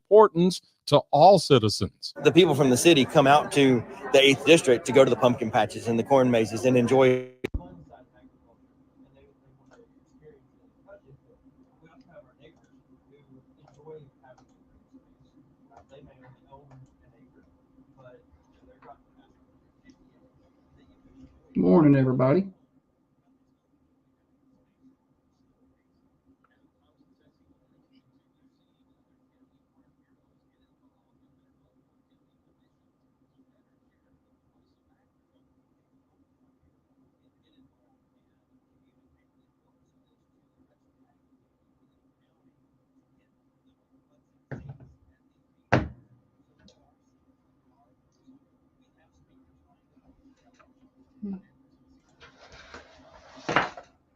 importance to all citizens. The people from the city come out to the 8th District to go to the pumpkin patches and the corn mazes and enjoy. Morning, everybody.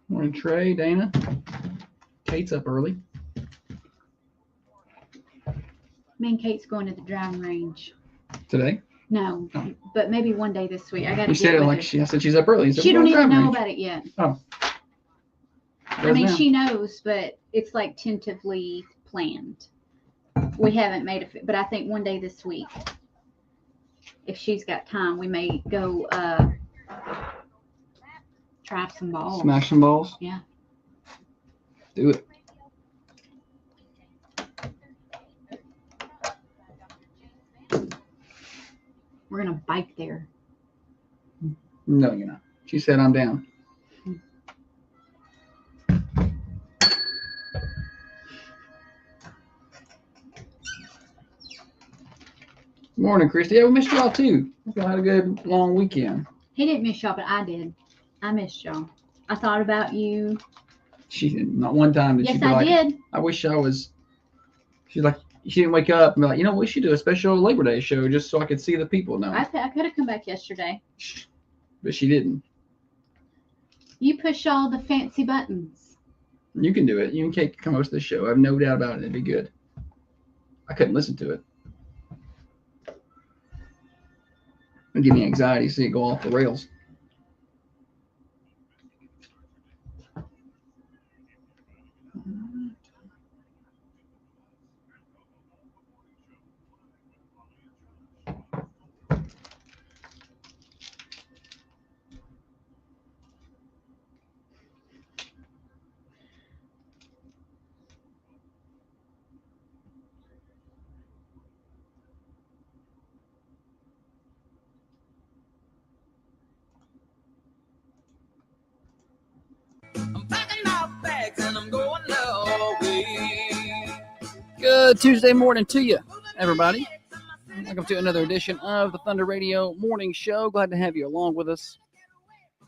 Morning, Trey, Dana. Kate's up early. Me and Kate's going to the driving range. Today? No, but maybe one day this week. I got to. You said it like I said she's up early. She don't even know about it yet. Oh. I mean, she knows, but it's like tentatively planned. We haven't made it, but I think one day this week, if she's got time, we may go try some balls. Smash some balls? Yeah. Do it. We're going to bike there. No, you're not. She said I'm down. Morning, Christy. Yeah, we missed y'all too. Hope y'all had a good long weekend. He didn't miss y'all, but I did. I missed y'all. I thought about you. She didn't. Not one time did she be like, did. I wish I was. She's like, she didn't wake up and be like, you know, we should do a special Labor Day show just so I could see the people. No. I could have come back yesterday. But she didn't. You push all the fancy buttons. You can do it. You and Kate can come host this show. I have no doubt about it. It'd be good. I couldn't listen to it. It'd give me anxiety to see it go off the rails. Good Tuesday morning to you, everybody. Welcome to another edition of the Thunder Radio Morning Show. Glad to have you along with us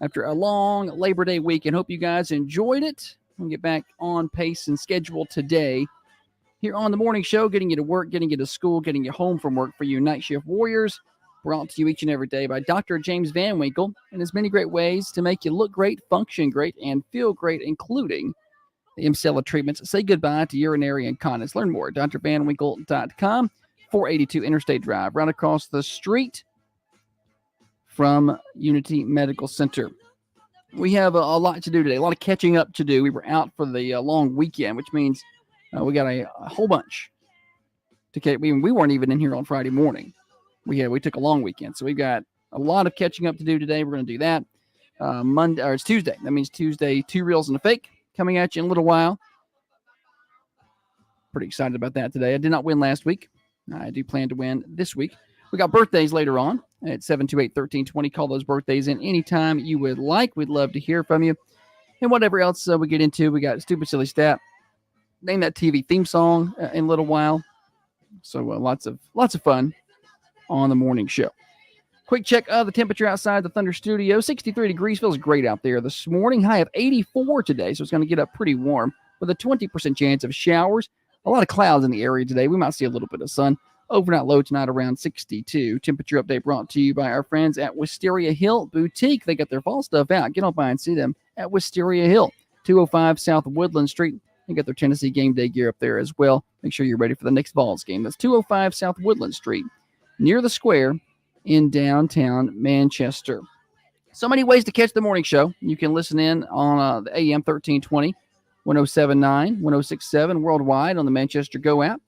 after a long Labor Day weekend. Hope you guys enjoyed it. We'll get back on pace and schedule today here on the morning show, getting you to work, getting you to school, getting you home from work for you night shift warriors. Brought to you each and every day by Dr. James Van Winkle, and his many great ways to make you look great, function great, and feel great, including the Emcella treatments. Say goodbye to urinary incontinence. Learn more at drvanwinkle.com. 482 Interstate Drive, right across the street from Unity Medical Center. We have a lot to do today, a lot of catching up to do. We were out for the long weekend, which means we got a whole bunch to catch. We weren't even in here on Friday morning. We took a long weekend, so we've got a lot of catching up to do today. We're going to do that Monday, or it's Tuesday. That means Tuesday, 2 reels and a fake coming at you in a little while. Pretty excited about that today. I did not win last week. I do plan to win this week. We got birthdays later on at 728-1320. Call those birthdays in anytime you would like. We'd love to hear from you. And whatever else we get into, we got Stupid Silly Stat. Name that TV theme song in a little while. So lots of fun on the morning show. Quick check of the temperature outside the Thunder Studio. 63 degrees. Feels great out there this morning. High of 84 today, so it's going to get up pretty warm with a 20% chance of showers. A lot of clouds in the area today. We might see a little bit of sun. Overnight low tonight around 62. Temperature update brought to you by our friends at Wisteria Hill Boutique. They got their fall stuff out. Get on by and see them at Wisteria Hill, 205 South Woodland Street. They got their Tennessee game day gear up there as well. Make sure you're ready for the next Vols game. That's 205 South Woodland Street, near the square in downtown Manchester. So many ways to catch the morning show. You can listen in on the AM 1320, 1079, 1067 worldwide on the Manchester Go app.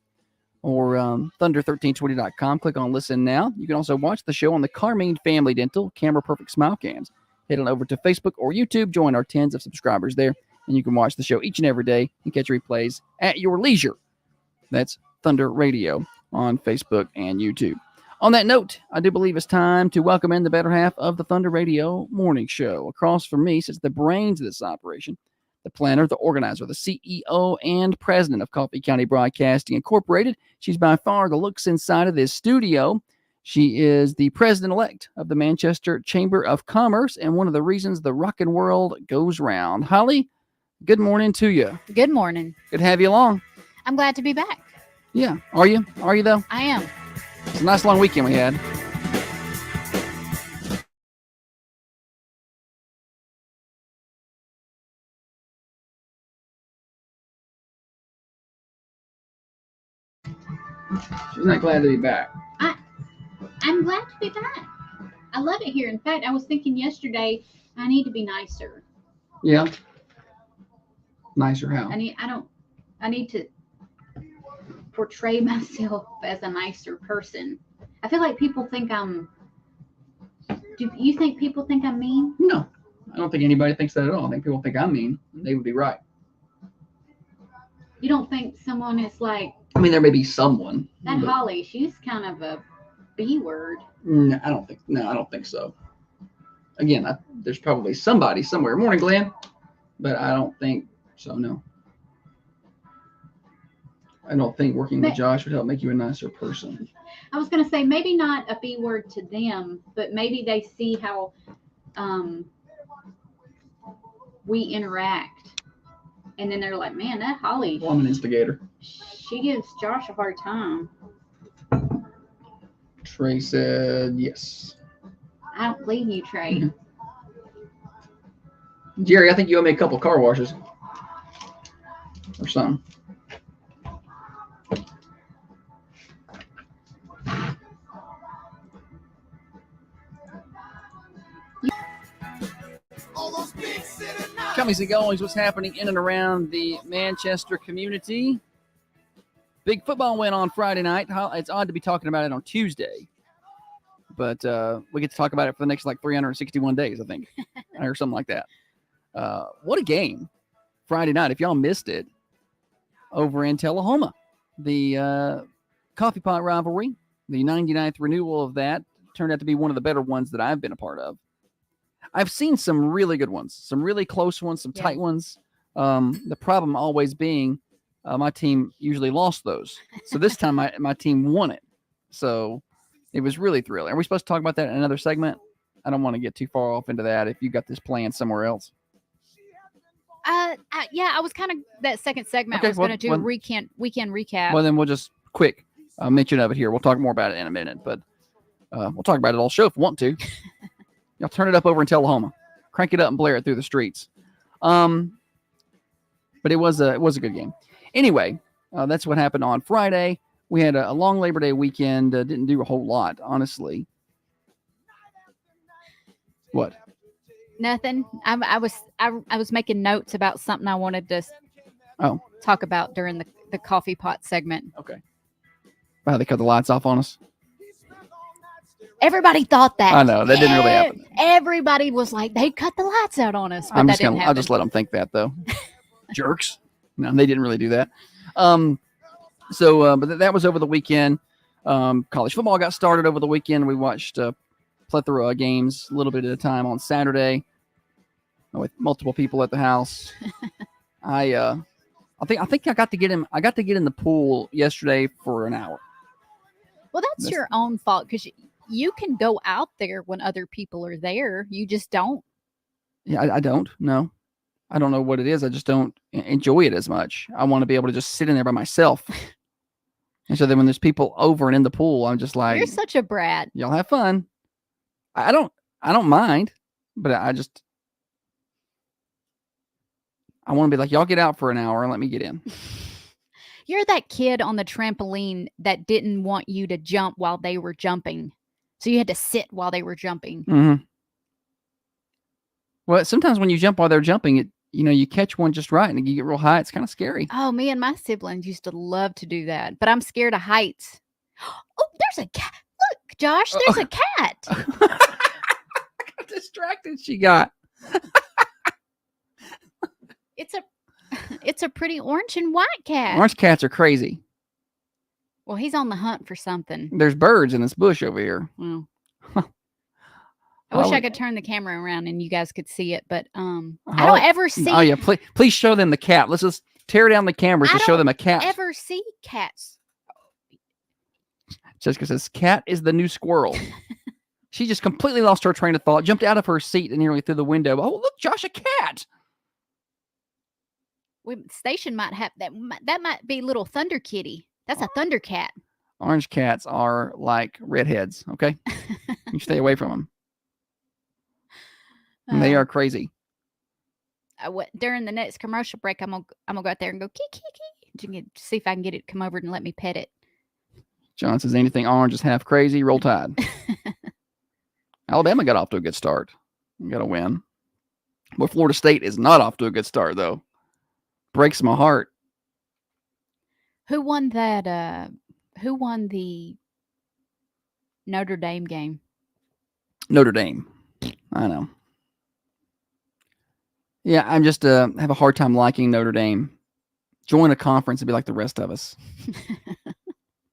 or thunder1320.com. Click on listen now. You can also watch the show on the Carmine Family Dental Camera Perfect Smile Cams. Head on over to Facebook or YouTube. Join our tens of subscribers there, and you can watch the show each and every day and catch replays at your leisure. That's Thunder Radio on Facebook and YouTube. On that note, I do believe it's time to welcome in the better half of the Thunder Radio Morning Show. Across from me sits the brains of this operation, the planner, the organizer, the CEO, and president of Coffee County Broadcasting Incorporated. She's by far the looks inside of this studio. She is the president-elect of the Manchester Chamber of Commerce and one of the reasons the rockin' world goes round. Holly, good morning to you. Good morning. Good to have you along. I'm glad to be back. Yeah. Are you? Are you, though? I am. It's a nice long weekend we had. She's not glad to be back. I'm glad to be back. I love it here. In fact, I was thinking yesterday, I need to be nicer. Yeah. Nicer how? I need to portray myself as a nicer person. I feel like people think do you think people think I'm mean? No. I don't think anybody thinks that at all. I think people think I'm mean. They would be right. You don't think someone is like, I mean, there may be someone. that but Holly, she's kind of a B word. No, I don't think so. Again, there's probably somebody somewhere. Morning, Glenn. But I don't think so, no. I don't think working with Josh would help make you a nicer person. I was going to say, maybe not a B word to them, but maybe they see how we interact. And then they're like, man, that Holly. Well, I'm an instigator. She gives Josh a hard time. Trey said yes. I don't believe you, Trey. Mm-hmm. Jerry, I think you owe me a couple car washes. Or something. Comings and goings, what's happening in and around the Manchester community. Big football win on Friday night. It's odd to be talking about it on Tuesday, but we get to talk about it for the next 361 days, I think, or something like that. What a game Friday night. If y'all missed it, over in Tullahoma, the coffee pot rivalry, the 99th renewal of that, turned out to be one of the better ones that I've been a part of. I've seen some really good ones, some really close ones, some tight ones. The problem always being my team usually lost those. So this time my team won it. So it was really thrilling. Are we supposed to talk about that in another segment? I don't want to get too far off into that if you got this planned somewhere else. Yeah, I was kind of that second segment. Okay, I was going to do weekend recap. Well, then we'll just quick mention of it here. We'll talk more about it in a minute, but we'll talk about it all show if we want to. Y'all turn it up over in Tullahoma, crank it up and blare it through the streets. But it was a good game. Anyway, that's what happened on Friday. We had a long Labor Day weekend. Didn't do a whole lot, honestly. What? Nothing. I was making notes about something I wanted to talk about during the coffee pot segment. Okay. Wow, they cut the lights off on us. Everybody thought that. I know that didn't really happen. Everybody was like, they cut the lights out on us, but I'll just let them think that though. Jerks. No, they didn't really do that. But that was over the weekend. College football got started over the weekend. We watched a plethora of games, a little bit at a time on Saturday, with multiple people at the house. I think I got to get him. I got to get in the pool yesterday for an hour. Well, that's your own fault because you can go out there when other people are there. You just don't. Yeah, I don't. No, I don't know what it is. I just don't enjoy it as much. I want to be able to just sit in there by myself. And so then when there's people over and in the pool, I'm just like, you're such a brat. Y'all have fun. I don't mind, but I want to be like, y'all get out for an hour and let me get in. You're that kid on the trampoline that didn't want you to jump while they were jumping. So you had to sit while they were jumping. Mm-hmm. Well, sometimes when you jump while they're jumping, you catch one just right and you get real high. It's kind of scary. Oh, me and my siblings used to love to do that, but I'm scared of heights. Oh, there's a cat. Look, Josh, there's a cat. How distracted she got. It's a pretty orange and white cat. Orange cats are crazy. Well, he's on the hunt for something. There's birds in this bush over here. Well, I wish I could turn the camera around and you guys could see it, but I don't ever see. Oh yeah, please show them the cat. Let's just tear down the cameras to show them a cat. Ever see cats? Jessica says, "Cat is the new squirrel." She just completely lost her train of thought, jumped out of her seat and nearly through the window. Oh, look, Josh, a cat. Station might have that. That might be little Thunder Kitty. That's a Thunder Cat. Orange cats are like redheads. Okay, you stay away from them. And they are crazy. During the next commercial break, I'm gonna go out there and go kee kee kee to see if I can get it to come over and let me pet it. John says anything orange is half crazy. Roll Tide. Alabama got off to a good start. Got a win. But Florida State is not off to a good start though. Breaks my heart. Who won that? Who won the Notre Dame game? Notre Dame. I know. Yeah, I'm just have a hard time liking Notre Dame. Join a conference and be like the rest of us.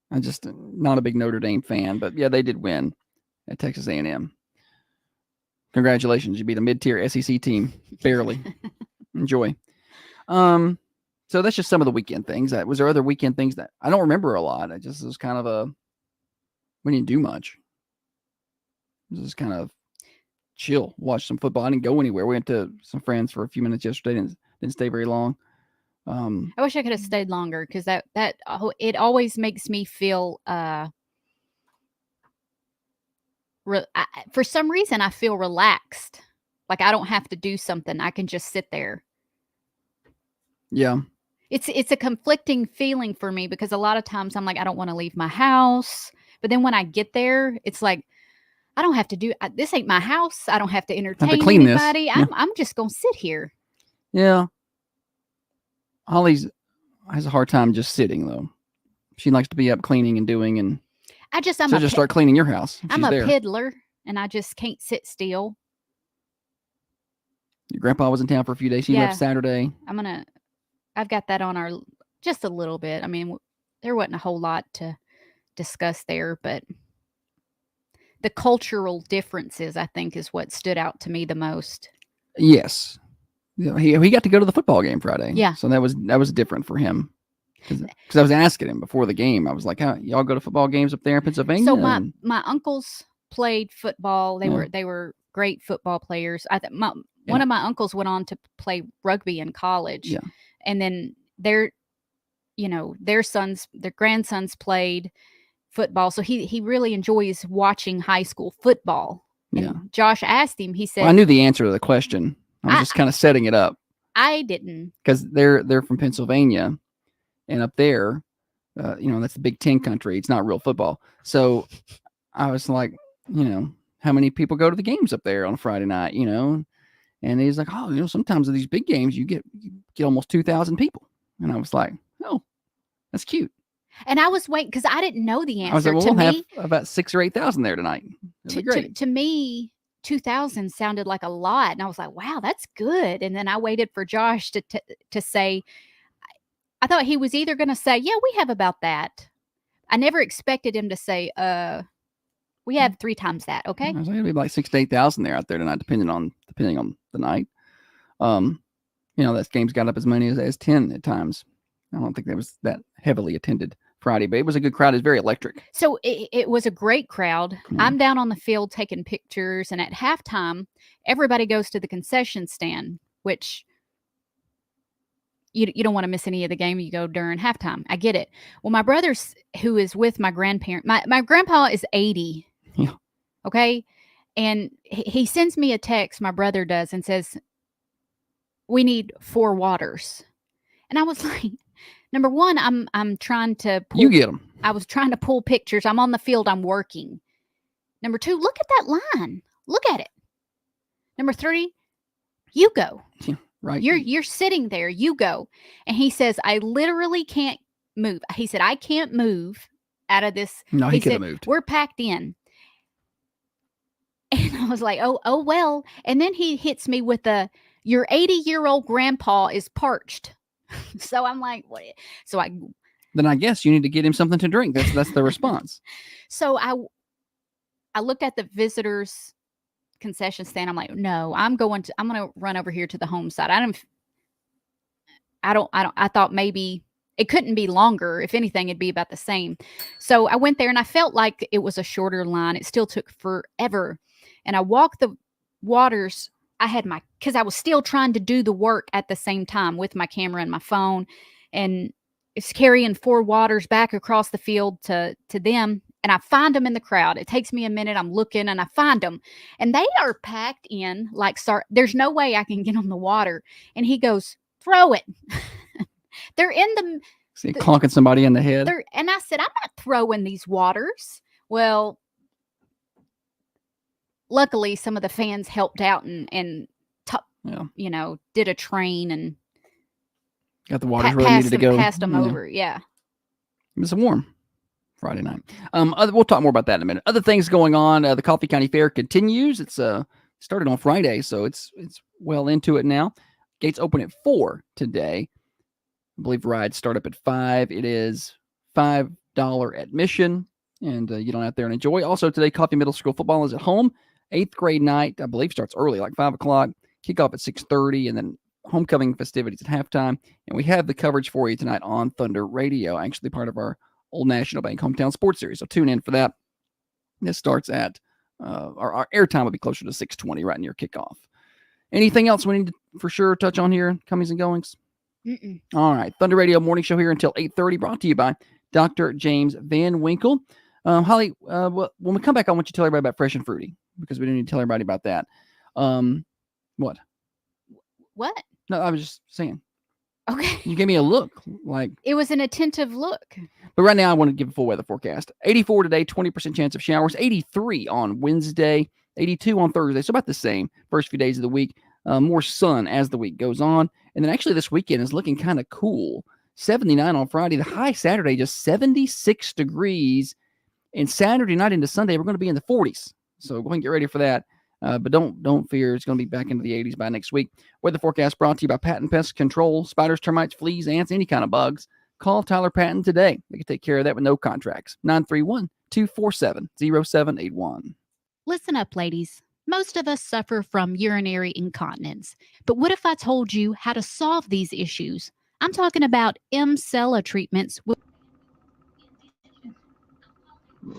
I'm just not a big Notre Dame fan, but yeah, they did win at Texas A&M. Congratulations, you beat a mid-tier SEC team barely. Enjoy. So that's just some of the weekend things. Was there other weekend things that I don't remember a lot? It was kind of we didn't do much. It was just kind of chill, watch some football. I didn't go anywhere. We went to some friends for a few minutes yesterday. Didn't stay very long. I wish I could have stayed longer because it always makes me feel for some reason I feel relaxed, like I don't have to do something. I can just sit there. Yeah, it's a conflicting feeling for me because a lot of times I'm like, I don't want to leave my house, but then when I get there, it's like I don't have to do this. Ain't my house. I don't have to entertain anybody. Yeah. I'm just gonna sit here. Yeah. Holly has a hard time just sitting though. She likes to be up cleaning and doing, and just start cleaning your house. I'm a piddler, and I just can't sit still. Your grandpa was in town for a few days. He left Saturday. I've got that on just a little bit. I mean, there wasn't a whole lot to discuss there, but the cultural differences, I think, is what stood out to me the most. Yes. He got to go to the football game Friday. Yeah. So that was different for him. Because I was asking him before the game. I was like, y'all go to football games up there in Pennsylvania? So my uncles played football. They were great football players. One of my uncles went on to play rugby in college. Yeah. And then their grandsons played football. So he really enjoys watching high school football. And Josh asked him, he said, I knew the answer to the question. I was just kind of setting it up. I didn't. Because they're from Pennsylvania, and up there, that's the Big Ten country. It's not real football. So I was like, how many people go to the games up there on a Friday night, And he's like, sometimes at these big games, you get almost 2,000 people. And I was like, oh, that's cute. And I was waiting because I didn't know the answer. I was like, well, we'll have about 6,000 or 8,000 there tonight. That'd be great. To me, 2,000 sounded like a lot. And I was like, wow, that's good. And then I waited for Josh to say, I thought he was either going to say, yeah, we have about that. I never expected him to say, we have 3 times that. Okay. I was like, it'll be like 6,000 to 8,000 there out there tonight, depending on the night. That game's got up as many as 10 at times. I don't think that was that heavily attended Friday, but it was a good crowd. It's very electric. So it was a great crowd. Yeah. I'm down on the field taking pictures, and at halftime, everybody goes to the concession stand, which you don't want to miss any of the game. You go during halftime. I get it. Well, my brother, who is with my grandparent, my grandpa is 80. Yeah. Okay. And he sends me a text, my brother does, and says, we need 4 waters. And I was like, number one, I'm trying to pull. You get them. I was trying to pull pictures. I'm on the field. I'm working. Number 2, look at that line. Look at it. Number 3, you go. Yeah. Right. You're sitting there. You go. And he says, I literally can't move. He said, I can't move out of this. No, he could have said, moved. We're packed in. And I was like, oh, well. And then he hits me with your 80-year-old grandpa is parched. So I'm like, what? So then I guess you need to get him something to drink. That's the response. So I looked at the visitors concession stand. I'm like, no, I'm going to run over here to the home side. I thought maybe it couldn't be longer. If anything, it'd be about the same. So I went there and I felt like it was a shorter line. It still took forever. And I walked the waters. Because I was still trying to do the work at the same time with my camera and my phone. And it's carrying 4 waters back across the field to them. And I find them in the crowd. It takes me a minute. I'm looking and I find them. And they are packed in like, there's no way I can get on the water. And he goes, throw it. They're in the clonking somebody in the head. And I said, I'm not throwing these waters. Well, luckily some of the fans helped out and did a train and got the waters where they needed to go. Passed them over. Yeah. It was warm Friday night. We'll talk more about that in a minute. Other things going on. The Coffee County Fair continues. It's started on Friday, so it's well into it now. Gates open at 4 today. I believe rides start up at 5. It is $5 admission, and you don't out there and enjoy. Also today, Coffee Middle School football is at home. 8th grade night, I believe, starts early, like 5 o'clock. Kickoff at 6:30, and then homecoming festivities at halftime. And we have the coverage for you tonight on Thunder Radio, actually part of our Old National Bank Hometown Sports Series. So tune in for that. This starts at our airtime will be closer to 6:20 right near kickoff. Anything else we need to for sure touch on here, comings and goings? Mm-mm. All right. Thunder Radio morning show here until 8:30, brought to you by Dr. James Van Winkle. Holly, when we come back, I want you to tell everybody about Fresh and Fruity, because we do need to tell everybody about that. What? What? No, I was just saying. Okay. You gave me a look like it was an attentive look. But right now, I want to give a full weather forecast. 84 today, 20% chance of showers. 83 on Wednesday, 82 on Thursday. So about the same first few days of the week. More sun as the week goes on. And then actually this weekend is looking kind of cool. 79 on Friday. The high Saturday, just 76 degrees. And Saturday night into Sunday, we're going to be in the 40s. So go ahead and get ready for that. But don't fear. It's going to be back into the 80s by next week. Weather forecast brought to you by Patton Pest Control. Spiders, termites, fleas, ants, any kind of bugs. Call Tyler Patton today. They can take care of that with no contracts. 931-247-0781. Listen up, ladies. Most of us suffer from urinary incontinence. But what if I told you how to solve these issues? I'm talking about Emcella treatments. We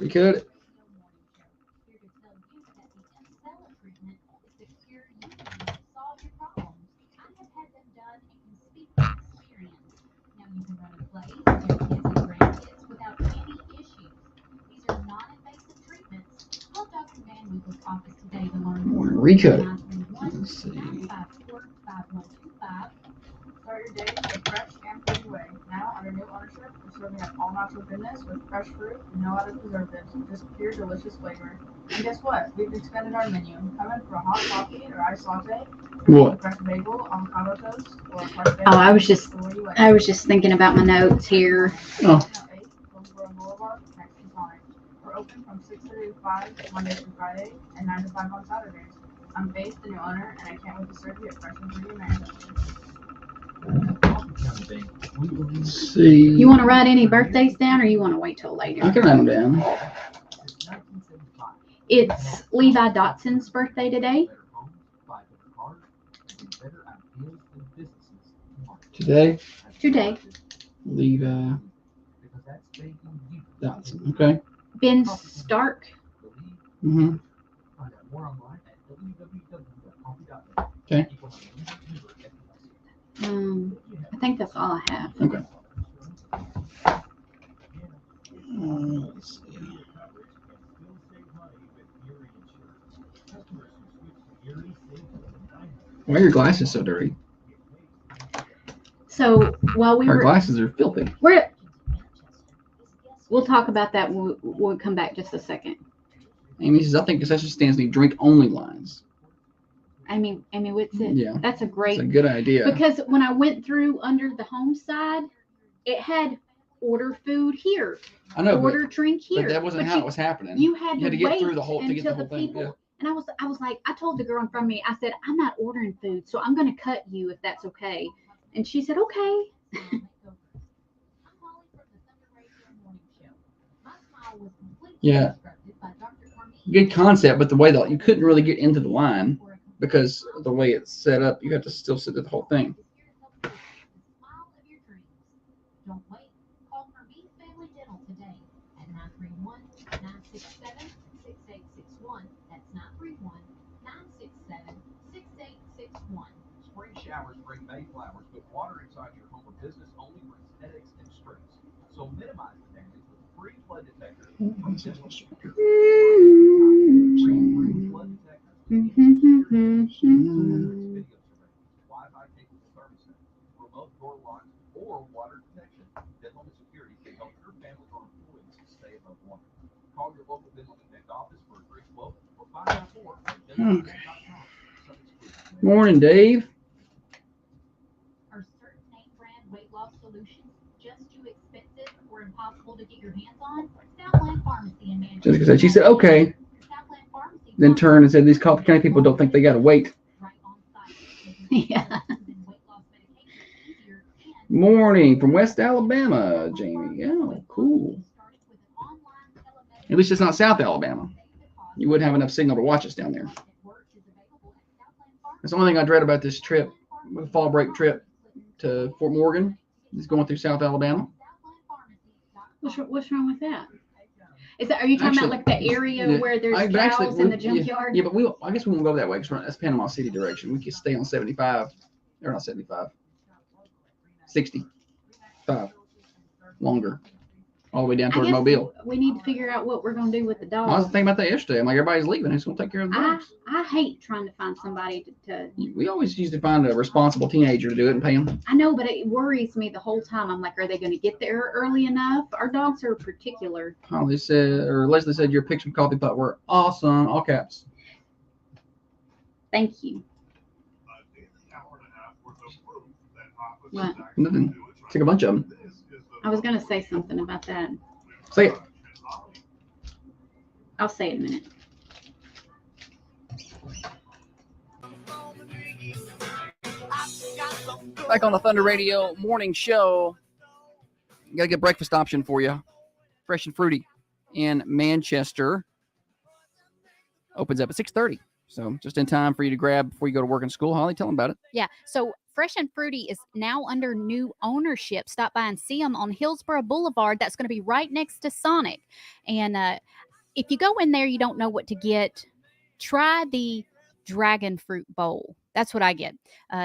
could. You can run a place with your kids and grandkids without any issues. These are non-invasive treatments. Call Dr. Van Winkle's office today to learn more. Recut it. Let's see. 931-54-5125. Start your day with a fresh and fruity way. Now, under new ownership, we're serving up all natural goodness with fresh fruit and no other preservatives, just pure delicious flavor. And guess what? We've expanded our menu. Come in for a hot coffee or iced latte. What? Fresh bagel, avocado toast, or a parfait. Oh, I was just thinking about my notes here. Oh. We're open from 6 to 5 Monday through Friday and 9 to 5 on Saturdays. I'm Faith, the new owner, and I can't wait to serve you at Fresh and Fruity Manchester. Let's see. You want to write any birthdays down, or you want to wait till later? I can write them down. It's Levi Dotson's birthday today. Today, Today. Dotson. Okay. Ben Stark. Mm-hmm. Okay. I think that's all I have. Okay. Let's see. Why are your glasses so dirty? So while we Our were, glasses are filthy. we'll talk about that when we'll come back just a second. Amy says, I think concession stands need drink-only lines. Amy Whitsitt. Yeah. That's a It's great a good idea. because when I went through under the home side, it had order food here, I know, order drink here. but that wasn't how it was happening. You had to to get wait through the whole to get the until whole thing. people. Yeah. And I was like, I told the girl in front of me, I said, I'm not ordering food, so I'm going to cut you if that's okay. And she said, okay. Yeah. Good concept, but the way that you couldn't really get into the line because of the way it's set up, you have to still sit through the whole thing. Don't wait. Call Hermes Family Dental today at 931-967-6861. That's 931-967-6861. Spring showers bring May flowers, but water inside your home or business only brings headaches and stress. So minimize the damage with a free flood detector from Dental. Free flood detectors with video surveillance, Wi-Fi capable thermostat, remote door locks, or water detection. Dental Security can help your family or employees stay above water. Call your local Dental Connect office for a free quote or find out more at dentalconnect.com. Morning, Dave. Are certain name brand weight loss solutions just too expensive or impossible to get your hands on? Southland Pharmacy in Manchester. Jessica said, she said, okay. Southland Pharmacy Then turned and said, these Coffee County people don't think they got to wait. right on site. Yeah. Morning from West Alabama, Jamie. Oh, cool. At least it's not South Alabama. You wouldn't have enough signal to watch us down there. That's the only thing I dread about this trip, the fall break trip to Fort Morgan, is going through South Alabama. What's wrong with that? Are you talking about like the area where there's cows in the junkyard? Yeah, but I guess we won't go that way because that's Panama City direction. We could stay on 75, or not 75, 65, longer, all the way down toward Mobile. We need to figure out what we're going to do with the dogs. I was thinking about that yesterday. I'm like, everybody's leaving. Who's going to take care of the dogs? I hate trying to find somebody to. We always used to find a responsible teenager to do it and pay them. I know, but it worries me the whole time. I'm like, are they going to get there early enough? Our dogs are particular. Holly said, or Leslie said, your picture of Coffee Pot were awesome. All caps. Thank you. What? Nothing. Took a bunch of them. I was going to say something about that. Say it. I'll say it in a minute. Back on the Thunder Radio morning show. Got a good breakfast option for you. Fresh and fruity in Manchester. Opens up at 6:30. So just in time for you to grab before you go to work and school. Holly, tell them about it. Yeah. So Fresh and Fruity is now under new ownership. Stop by and see them on Hillsborough Boulevard. That's going to be right next to Sonic. And if you go in there, you don't know what to get, try the dragon fruit bowl. That's what I get.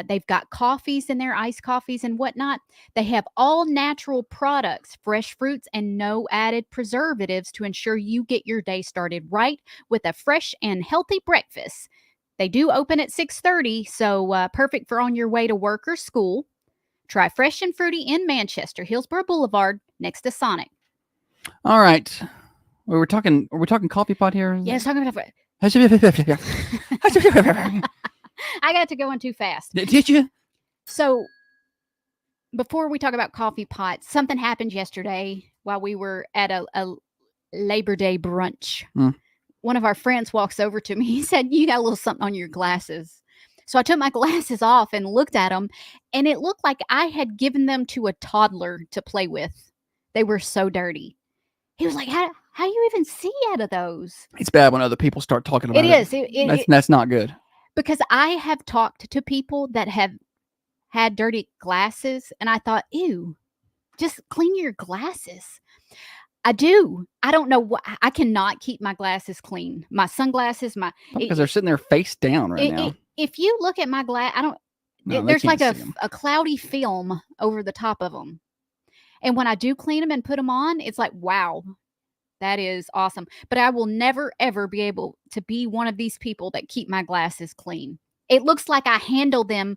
They've got coffees in there, iced coffees and whatnot. They have all natural products, fresh fruits, and no added preservatives to ensure you get your day started right with a fresh and healthy breakfast. They do open at 6:30, so perfect for on your way to work or school. Try Fresh and Fruity in Manchester, Hillsborough Boulevard, next to Sonic. All right. We're talking coffee pot here? Yes, talking about I got to going too fast. Did you? So before we talk about coffee pots, something happened yesterday while we were at a Labor Day brunch. One of our friends walks over to me. He said, you got a little something on your glasses. So I took my glasses off and looked at them, and it looked like I had given them to a toddler to play with. They were so dirty. He was like, how you even see out of those? It's bad when other people start talking about it. It is. That's not good. Because I have talked to people that have had dirty glasses, and I thought, ew, just clean your glasses. I do. I don't know what. I cannot keep my glasses clean. My sunglasses, because they're sitting there face down right now. If you look at my glass, there's like a cloudy film over the top of them. And when I do clean them and put them on, it's like, wow, that is awesome. But I will never, ever be able to be one of these people that keep my glasses clean. It looks like I handle them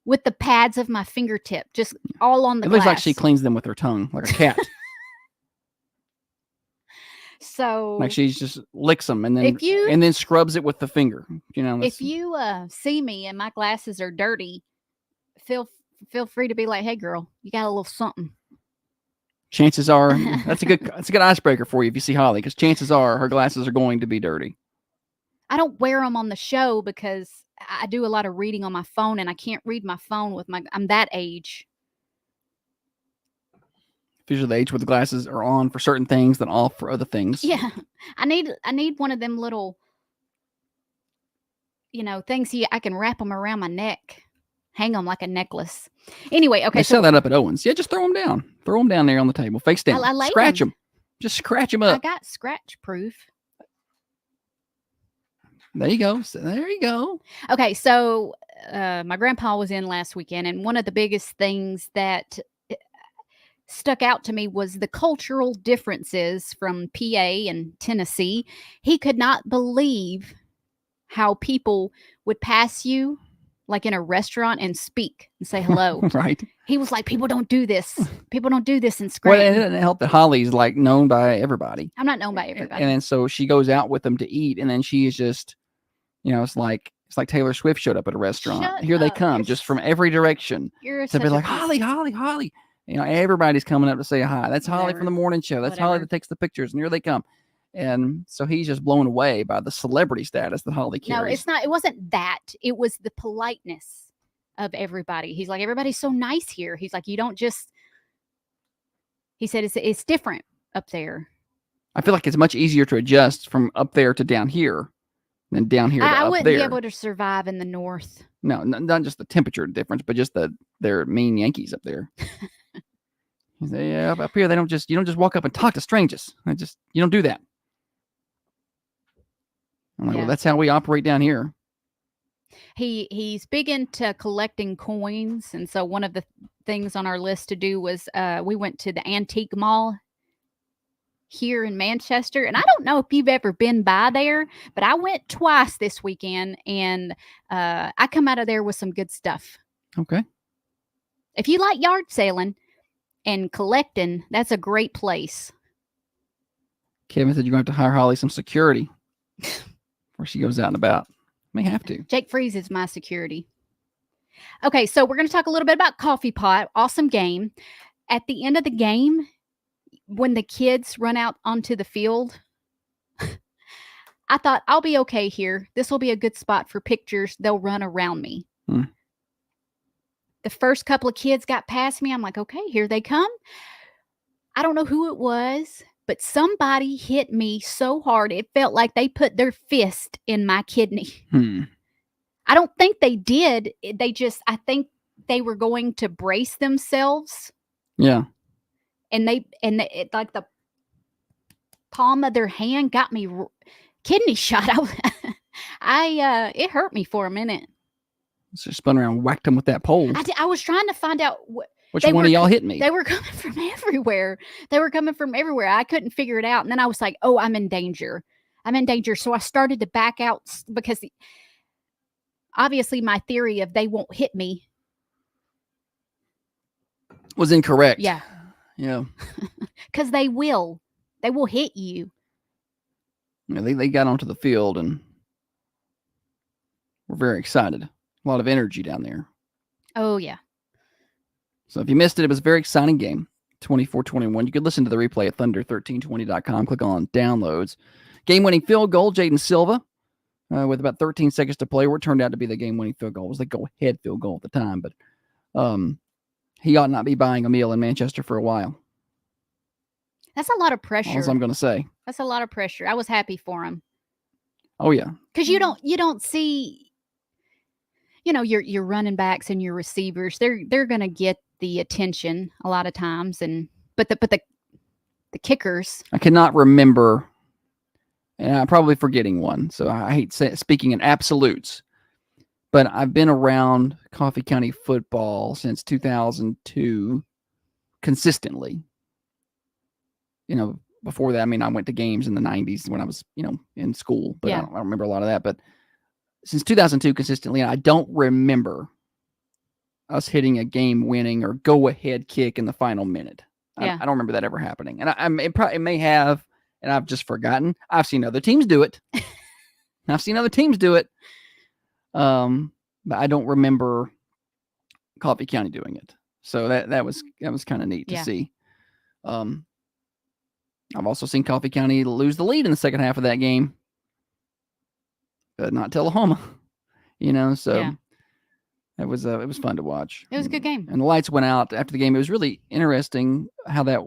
with the pads of my fingertip, just all on the glass. It looks like she cleans them with her tongue, like a cat. So Like she just licks them and then if you and then scrubs it with the finger. You know, if you see me and my glasses are dirty, feel free to be like, "Hey, girl, you got a little something." chances are that's a good icebreaker for you if you see Holly, because chances are her glasses are going to be dirty. I don't wear them on the show because I do a lot of reading on my phone, and I can't read my phone with my. I'm that age. Usually the age where the glasses are on for certain things than off for other things. Yeah, I need one of them little, things I can wrap them around my neck, hang them like a necklace. Anyway, okay. They sell that up at Owens. Yeah, just throw them down. Throw them down there on the table, face down. I like scratch them. Just scratch them I up. got scratch proof. There you go. So there you go. Okay, so my grandpa was in last weekend, and one of the biggest things that stuck out to me was the cultural differences from PA and Tennessee. He could not believe how people would pass you like in a restaurant and speak and say hello. Right. He was like, people don't do this. People don't do this in Well, Scranton. it doesn't help that Holly's like known by everybody. I'm not known by everybody. And then so she goes out with them to eat, and then she is just, it's like Taylor Swift showed up at a restaurant. Shut Here they up. come, just from every direction. You're To be such a like, piece. Holly. Everybody's coming up to say hi. That's Holly Whatever. from the morning show. That's Holly Whatever. that takes the pictures, and here they come. And so he's just blown away by the celebrity status that Holly carries. No, it's not. It wasn't that. It was the politeness of everybody. He's like, everybody's so nice here. He's like, you don't just. He said it's different up there. I feel like it's much easier to adjust from up there to down here than down here to I up wouldn't there. be able to survive in the north. No, not just the temperature difference, but just they're mean Yankees up there. He said, yeah, up here you don't just walk up and talk to strangers. You don't do that. I'm like, Yeah. well, that's how we operate down here. He's big into collecting coins, and so one of the things on our list to do was we went to the antique mall here in Manchester, and I don't know if you've ever been by there, but I went twice this weekend, and I come out of there with some good stuff. Okay. If you like yard selling and collecting, that's a great place. Kevin said you're going to have to hire Holly some security before she goes out and about. May have to. Jake Freeze is my security. Okay, so we're going to talk a little bit about Coffee Pot. Awesome game. At the end of the game, when the kids run out onto the field, I thought, I'll be okay here. This will be a good spot for pictures. They'll run around me. The first couple of kids got past me. I'm like, okay, here they come. I don't know who it was, but somebody hit me so hard, it felt like they put their fist in my kidney. I don't think they did. I think they were going to brace themselves. Yeah. And like the palm of their hand got me kidney shot. It hurt me for a minute. So spun around and whacked him with that pole. I was trying to find out which one of y'all hit me. They were coming from everywhere. I couldn't figure it out. And then I was like, oh, I'm in danger. So I started to back out because obviously my theory of they won't hit me was incorrect. Yeah. Yeah. Because they will hit you. Yeah, they got onto the field and were very excited. A lot of energy down there. Oh, yeah. So if you missed it, it was a very exciting game. 24-21. You could listen to the replay at thunder1320.com. Click on downloads. Game-winning field goal, Jaden Silva, with about 13 seconds to play, where it turned out to be the game-winning field goal. It was the go-ahead field goal at the time, but he ought not be buying a meal in Manchester for a while. That's a lot of pressure. That's all I'm going to say. That's a lot of pressure. I was happy for him. Oh, yeah. Because you don't see, your running backs and your receivers. They're going to get the attention a lot of times, but the kickers. I cannot remember, and I'm probably forgetting one. So I hate speaking in absolutes, but I've been around Coffee County football since 2002 consistently. Before that, I went to games in the 90s when I was, in school, but I don't remember a lot of that. But since 2002 consistently, and I don't remember us hitting a game-winning or go-ahead kick in the final minute. Yeah. I don't remember that ever happening. And it may have, and I've just forgotten. I've seen other teams do it. But I don't remember Coffee County doing it. So that was kind of neat to see. I've also seen Coffee County lose the lead in the second half of that game, but not Tullahoma. So it was fun to watch. It was a good game. And the lights went out after the game. It was really interesting how that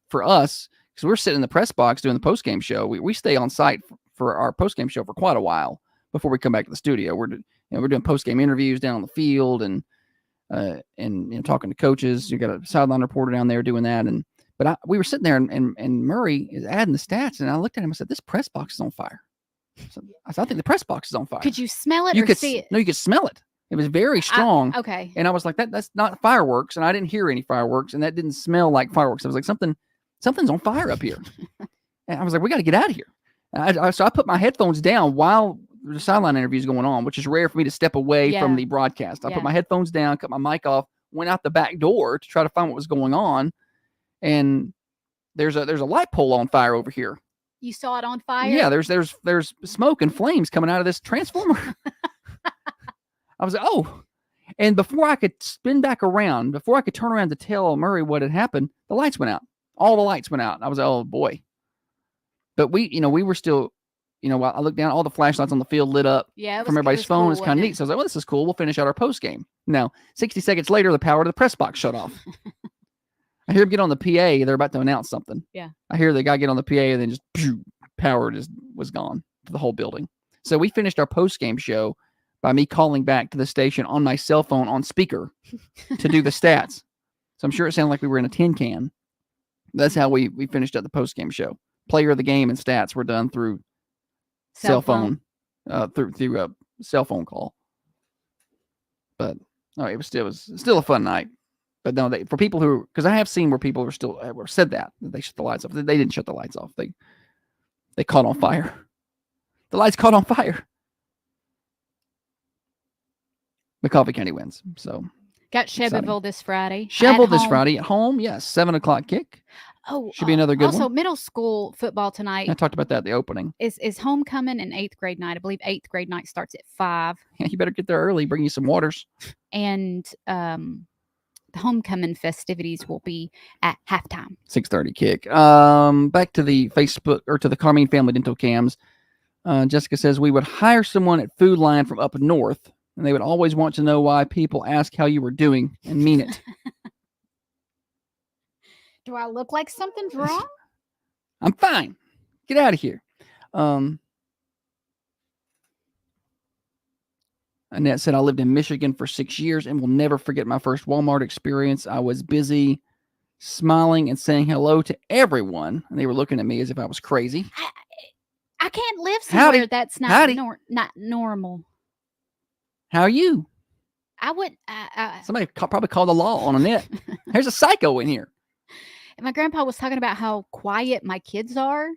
for us, because we're sitting in the press box doing the post game show. We stay on site for our post game show for quite a while before we come back to the studio. We're doing post game interviews down on the field and talking to coaches. You got a sideline reporter down there doing that. But we were sitting there and Murray is adding the stats, and I looked at him and said, "This press box is on fire." So I said, "I think the press box is on fire." Could you smell it you or could see it? No, you could smell it. It was very strong. Okay. And I was like, that's not fireworks. And I didn't hear any fireworks. And that didn't smell like fireworks. I was like, something's on fire up here. And I was like, we got to get out of here. So I put my headphones down while the sideline interview is going on, which is rare for me to step away from the broadcast. I put my headphones down, cut my mic off, went out the back door to try to find what was going on. And there's a light pole on fire over here. You saw it on fire? Yeah, there's smoke and flames coming out of this transformer. I was like, oh. And before I could spin back around, before I could turn around to tell Murray what had happened, the lights went out. All the lights went out. I was like, oh boy. But we were still, while I looked down, all the flashlights on the field lit up from everybody's phone. It's kind of neat. So I was like, well, this is cool. We'll finish out our post game. Now, 60 seconds later, the power to the press box shut off. I hear him get on the PA. They're about to announce something. Yeah. I hear the guy get on the PA and then just power just was gone to the whole building. So we finished our post game show by me calling back to the station on my cell phone on speaker to do the stats. So I'm sure it sounded like we were in a tin can. That's how we finished up the post game show. Player of the game and stats were done through cell phone, through a cell phone call. But it was still a fun night. But no, for people who, because I have seen where people were said that they shut the lights off. They didn't shut the lights off. They caught on fire. The lights caught on fire. The Coffee County wins. So got Shelbyville this Friday. Shelbyville this Friday at home. Yes, 7:00 kick. Oh, should be another good one. Also, middle school football tonight. I talked about that at the opening. Is homecoming and 8th grade night. I believe 8th grade night starts at 5. Yeah, you better get there early. Bring you some waters. And the homecoming festivities will be at halftime. 6:30 kick. Back to the Facebook or to the Carmine Family Dental Cams. Jessica says we would hire someone at Food Line from up north, and they would always want to know why people ask how you were doing and mean it. Do I look like something's wrong? I'm fine. Get out of here. Annette said, I lived in Michigan for 6 years and will never forget my first Walmart experience. I was busy smiling and saying hello to everyone, and they were looking at me as if I was crazy. I can't live somewhere that's not normal. How are you? I would. Somebody probably called the law on Annette. There's a psycho in here. My grandpa was talking about how quiet my kids are.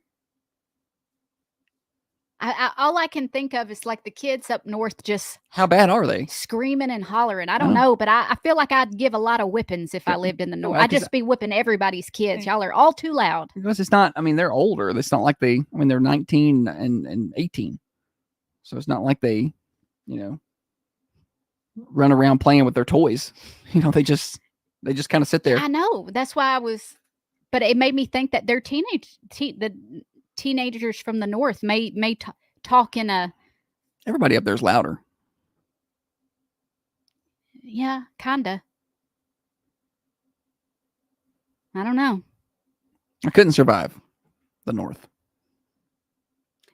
All I can think of is like the kids up north just... How bad are they? Screaming and hollering. I don't know, but I feel like I'd give a lot of whippings if I lived in the north. I'd just be whipping everybody's kids. Y'all are all too loud. Because it's not, they're older. It's not like they're 19 and 18. So it's not like they, run around playing with their toys. They just kind of sit there. I know. That's why but it made me think that they're teenagers from the north may talk in a... Everybody up there's louder. Yeah, kinda. I don't know. I couldn't survive the north.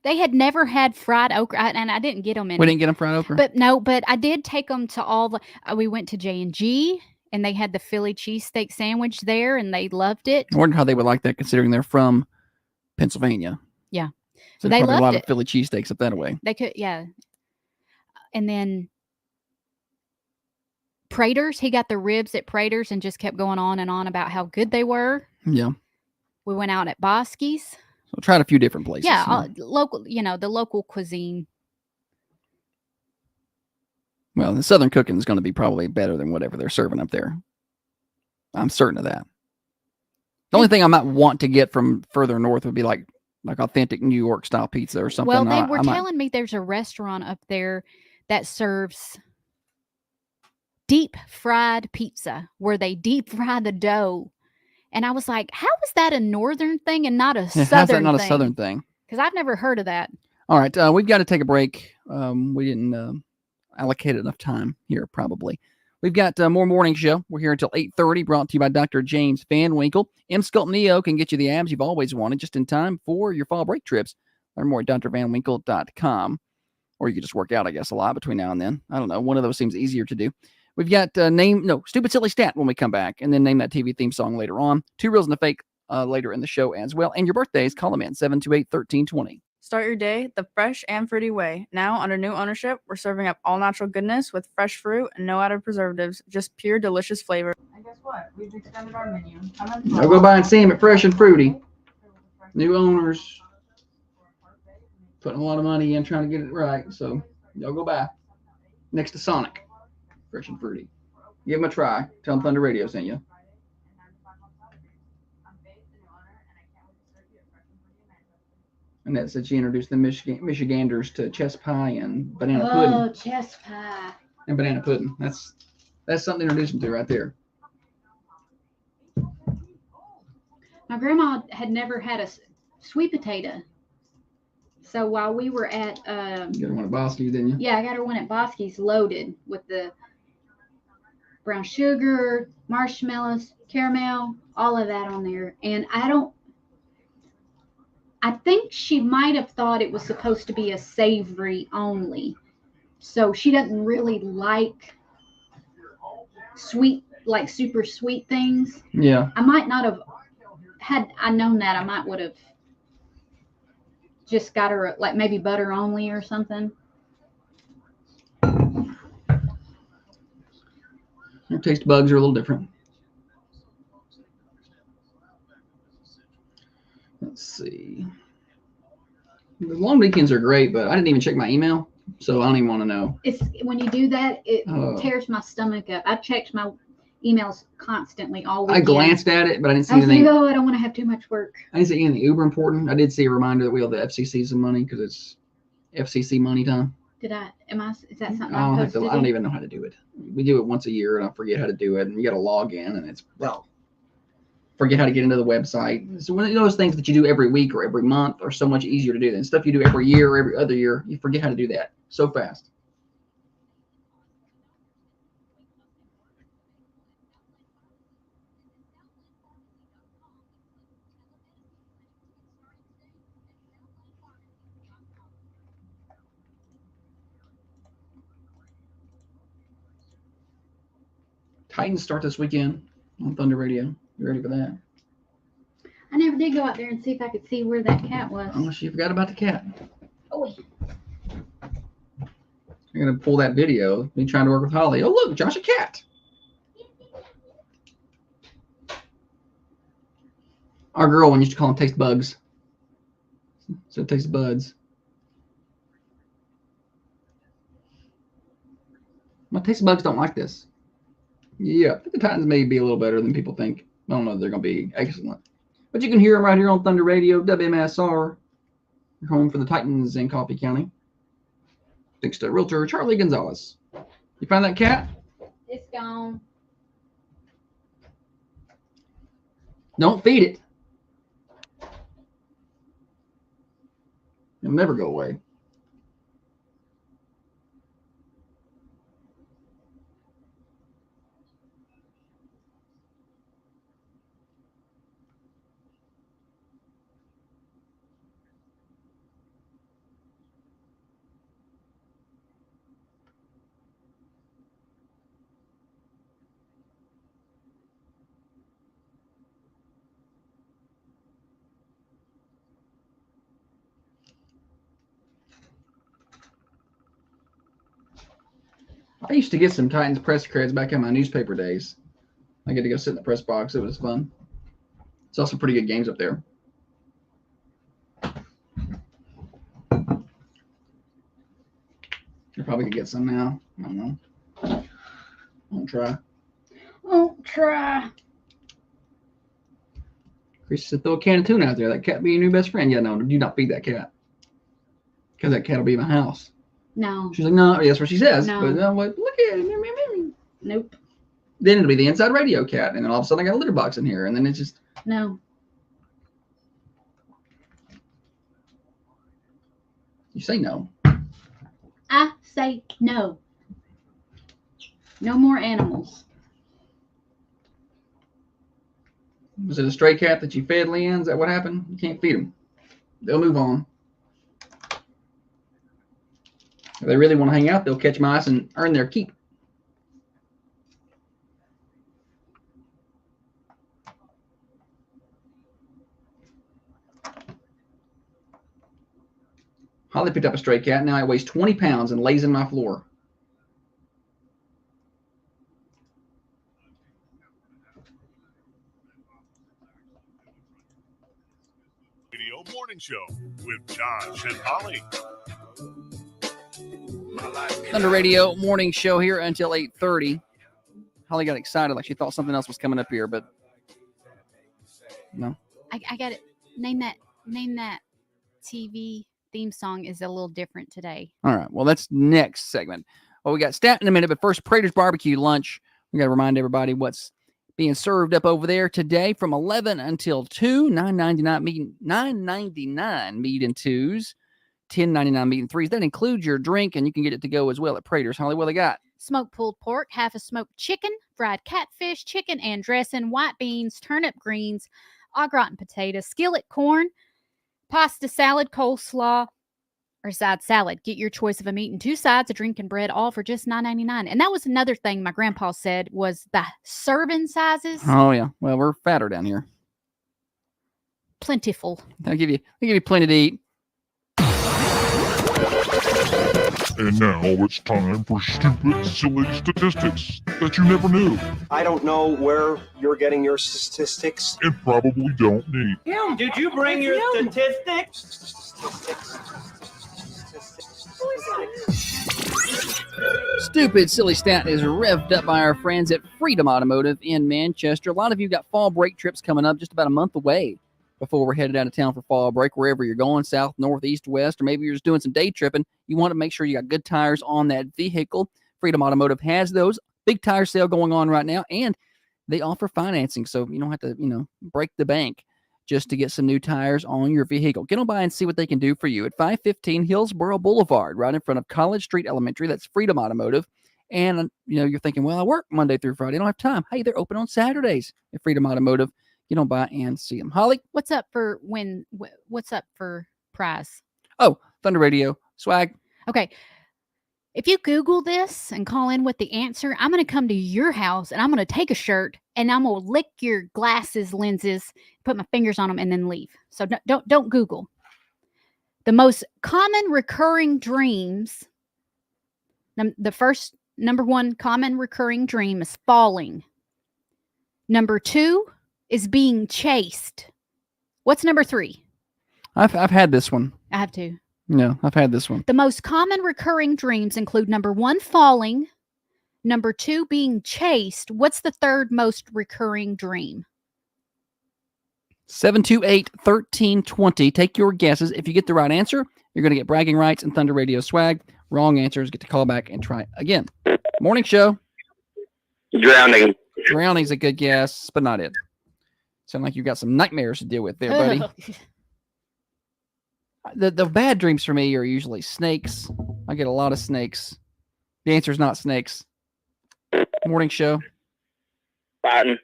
They had never had fried okra, and I didn't get them in. We didn't get them fried okra? But I did take them to all the... we went to J&G, and they had the Philly cheesesteak sandwich there, and they loved it. I wonder how they would like that, considering they're from Pennsylvania. Yeah. So they loved a lot of Philly cheesesteaks up that way. They could, yeah. And then Prater's, he got the ribs at Prater's and just kept going on and on about how good they were. Yeah. We went out at Bosky's. So tried a few different places. Yeah, local, the local cuisine. Well, the Southern cooking is going to be probably better than whatever they're serving up there. I'm certain of that. The only thing I might want to get from further north would be like authentic New York style pizza or something. Well, they were telling me there's a restaurant up there that serves deep fried pizza where they deep fry the dough. And I was like, how is that a northern thing and not a southern how's that not thing? a southern thing? Because I've never heard of that. All right, we've got to take a break. We didn't allocate enough time here, probably. We've got more morning show. We're here until 8:30, brought to you by Dr. James Van Winkle. M-Sculpt Neo can get you the abs you've always wanted just in time for your fall break trips. Learn more at drvanwinkle.com. Or you can just work out, I guess, a lot between now and then. I don't know. One of those seems easier to do. We've got Stupid Silly Stat when we come back, and then name that TV theme song later on. 2 Reels and a Fake later in the show as well. And your birthdays, call them in 728-1320. Start your day the fresh and fruity way. Now, under new ownership, we're serving up all natural goodness with fresh fruit and no added preservatives, just pure delicious flavor. And guess what? We've extended our menu. I'll go by and see them at Fresh and Fruity. New owners putting a lot of money in trying to get it right, so y'all go by. Next to Sonic, Fresh and Fruity. Give them a try. Tell them Thunder Radio sent you. And that said she introduced the Michiganders to chess pie and banana pudding. Oh, chess pie. And banana pudding. That's something to introduce them to right there. My grandma had never had a sweet potato. So while we were at You got one at Bosky's, didn't you? yeah, I got her one at Bosky's loaded with the brown sugar, marshmallows, caramel, all of that on there. And I think she might have thought it was supposed to be a savory only. So she doesn't really like sweet, like super sweet things. Yeah. I might not have, had I known that, I might would have just got her like maybe butter only or something. Her taste bugs are a little different. Let's see. The long weekends are great, but I didn't even check my email, so I don't even want to know. It's when you do that, it tears my stomach up. I checked my emails constantly all weekend. I glanced at it, but I didn't see I was anything. like, oh, I don't want to have too much work. I didn't see anything uber important. I did see a reminder that we owe the FCC some money because it's FCC money time. Is that something I I'm don't, supposed to do? I don't even know how to do it. We do it once a year, and I forget how to do it. And you got to log in, and it's forget how to get into the website. So one of those things that you do every week or every month are so much easier to do than stuff you do every year or every other year. You forget how to do that so fast. Titans start this weekend on Thunder Radio. You ready for that? I never did go out there and see if I could see where that cat was. Unless you forgot about the cat. Oh, I'm going to pull that video. Me trying to work with Holly. Oh, look, Josh, a cat. Our girl one used to call him Taste Bugs. So Taste Buds. My Taste Bugs don't like this. Yeah, I think the Titans may be a little better than people think. I don't know if they're going to be excellent. But you can hear them right here on Thunder Radio, WMSR. Your home for the Titans in Coffee County. Thanks to Realtor Charlie Gonzalez. You find that cat? it's gone. Don't feed it. It'll never go away. I used to get some Titans press creds back in my newspaper days. I get to go sit in the press box. It was fun. It's also pretty good games up there. You probably could get some now. I don't know. Won't try. Won't try. Chris said, throw a can of tuna out there. That cat be your new best friend. Yeah, no, do not feed that cat. Because that cat will be in my house. No. She's like, no, that's what she says. No. But I'm like, look at it. Nope. Then it'll be the inside radio cat. And then all of a sudden I got a litter box in here. And then it's just. No. You say no. I say no. No more animals. Was it a stray cat that you fed, Leanne? Is that what happened? You can't feed them. They'll move on. If they really want to hang out, they'll catch mice and earn their keep. Holly picked up a stray cat. Now it weighs 20 pounds and lays in my floor. Radio Morning Show with Josh and Holly. Thunder Radio Morning Show here until 8:30. Holly got excited like she thought something else was coming up here, but no. I got it. Name that TV theme song is a little different today. All right. Well, that's next segment. Well, we got stat in a minute, but first, Prater's Barbecue lunch. We got to remind everybody what's being served up over there today from 11 until 2. $9.99 meat and twos, $10.99 meat and threes. That includes your drink, and you can get it to go as well at Prater's. Holly, what they got? Smoked pulled pork, half a smoked chicken, fried catfish, chicken and dressing, white beans, turnip greens, au gratin potatoes, skillet corn, pasta salad, coleslaw, or side salad. Get your choice of a meat and 2 sides, a drink and bread, all for just $9.99. And that was another thing my grandpa said was the serving sizes. Oh, yeah. Well, we're fatter down here. Plentiful. They'll give you plenty to eat. And now it's time for stupid, silly statistics that you never knew I don't know where you're getting your statistics. and probably don't need. Kim, did you bring your statistics? Stupid Silly Stat is revved up by our friends at Freedom Automotive in Manchester. A lot of you got fall break trips coming up just about a month away before we're headed out of town for fall break, wherever you're going, south, north, east, west, or maybe you're just doing some day tripping. You want to make sure you got good tires on that vehicle. Freedom Automotive has those. Big tire sale going on right now, and they offer financing, so you don't have to, break the bank just to get some new tires on your vehicle. Get on by and see what they can do for you at 515 Hillsborough Boulevard, right in front of College Street Elementary. That's Freedom Automotive. And, you're thinking, well, I work Monday through Friday. I don't have time. Hey, they're open on Saturdays at Freedom Automotive. Get on by and see them. Holly? What's up for prize? Oh, Thunder Radio. Swag. Okay. If you Google this and call in with the answer, I'm going to come to your house and I'm going to take a shirt and I'm going to lick your glasses, lenses, put my fingers on them, and then leave. So don't Google. The most common recurring dreams. The first number one common recurring dream is falling. Number 2 is being chased. What's number 3? I've had this one. I have 2. No, I've had this one. The most common recurring dreams include number 1, falling, number 2, being chased. What's the third most recurring dream? 728-1320. Take your guesses. If you get the right answer, you're going to get bragging rights and Thunder Radio swag. Wrong answers, get to call back and try again. Morning show. Drowning. Drowning's a good guess, but not it. Sound like you've got some nightmares to deal with there, buddy. The bad dreams for me are usually snakes. I get a lot of snakes. The answer is not snakes. Morning show. Fighting.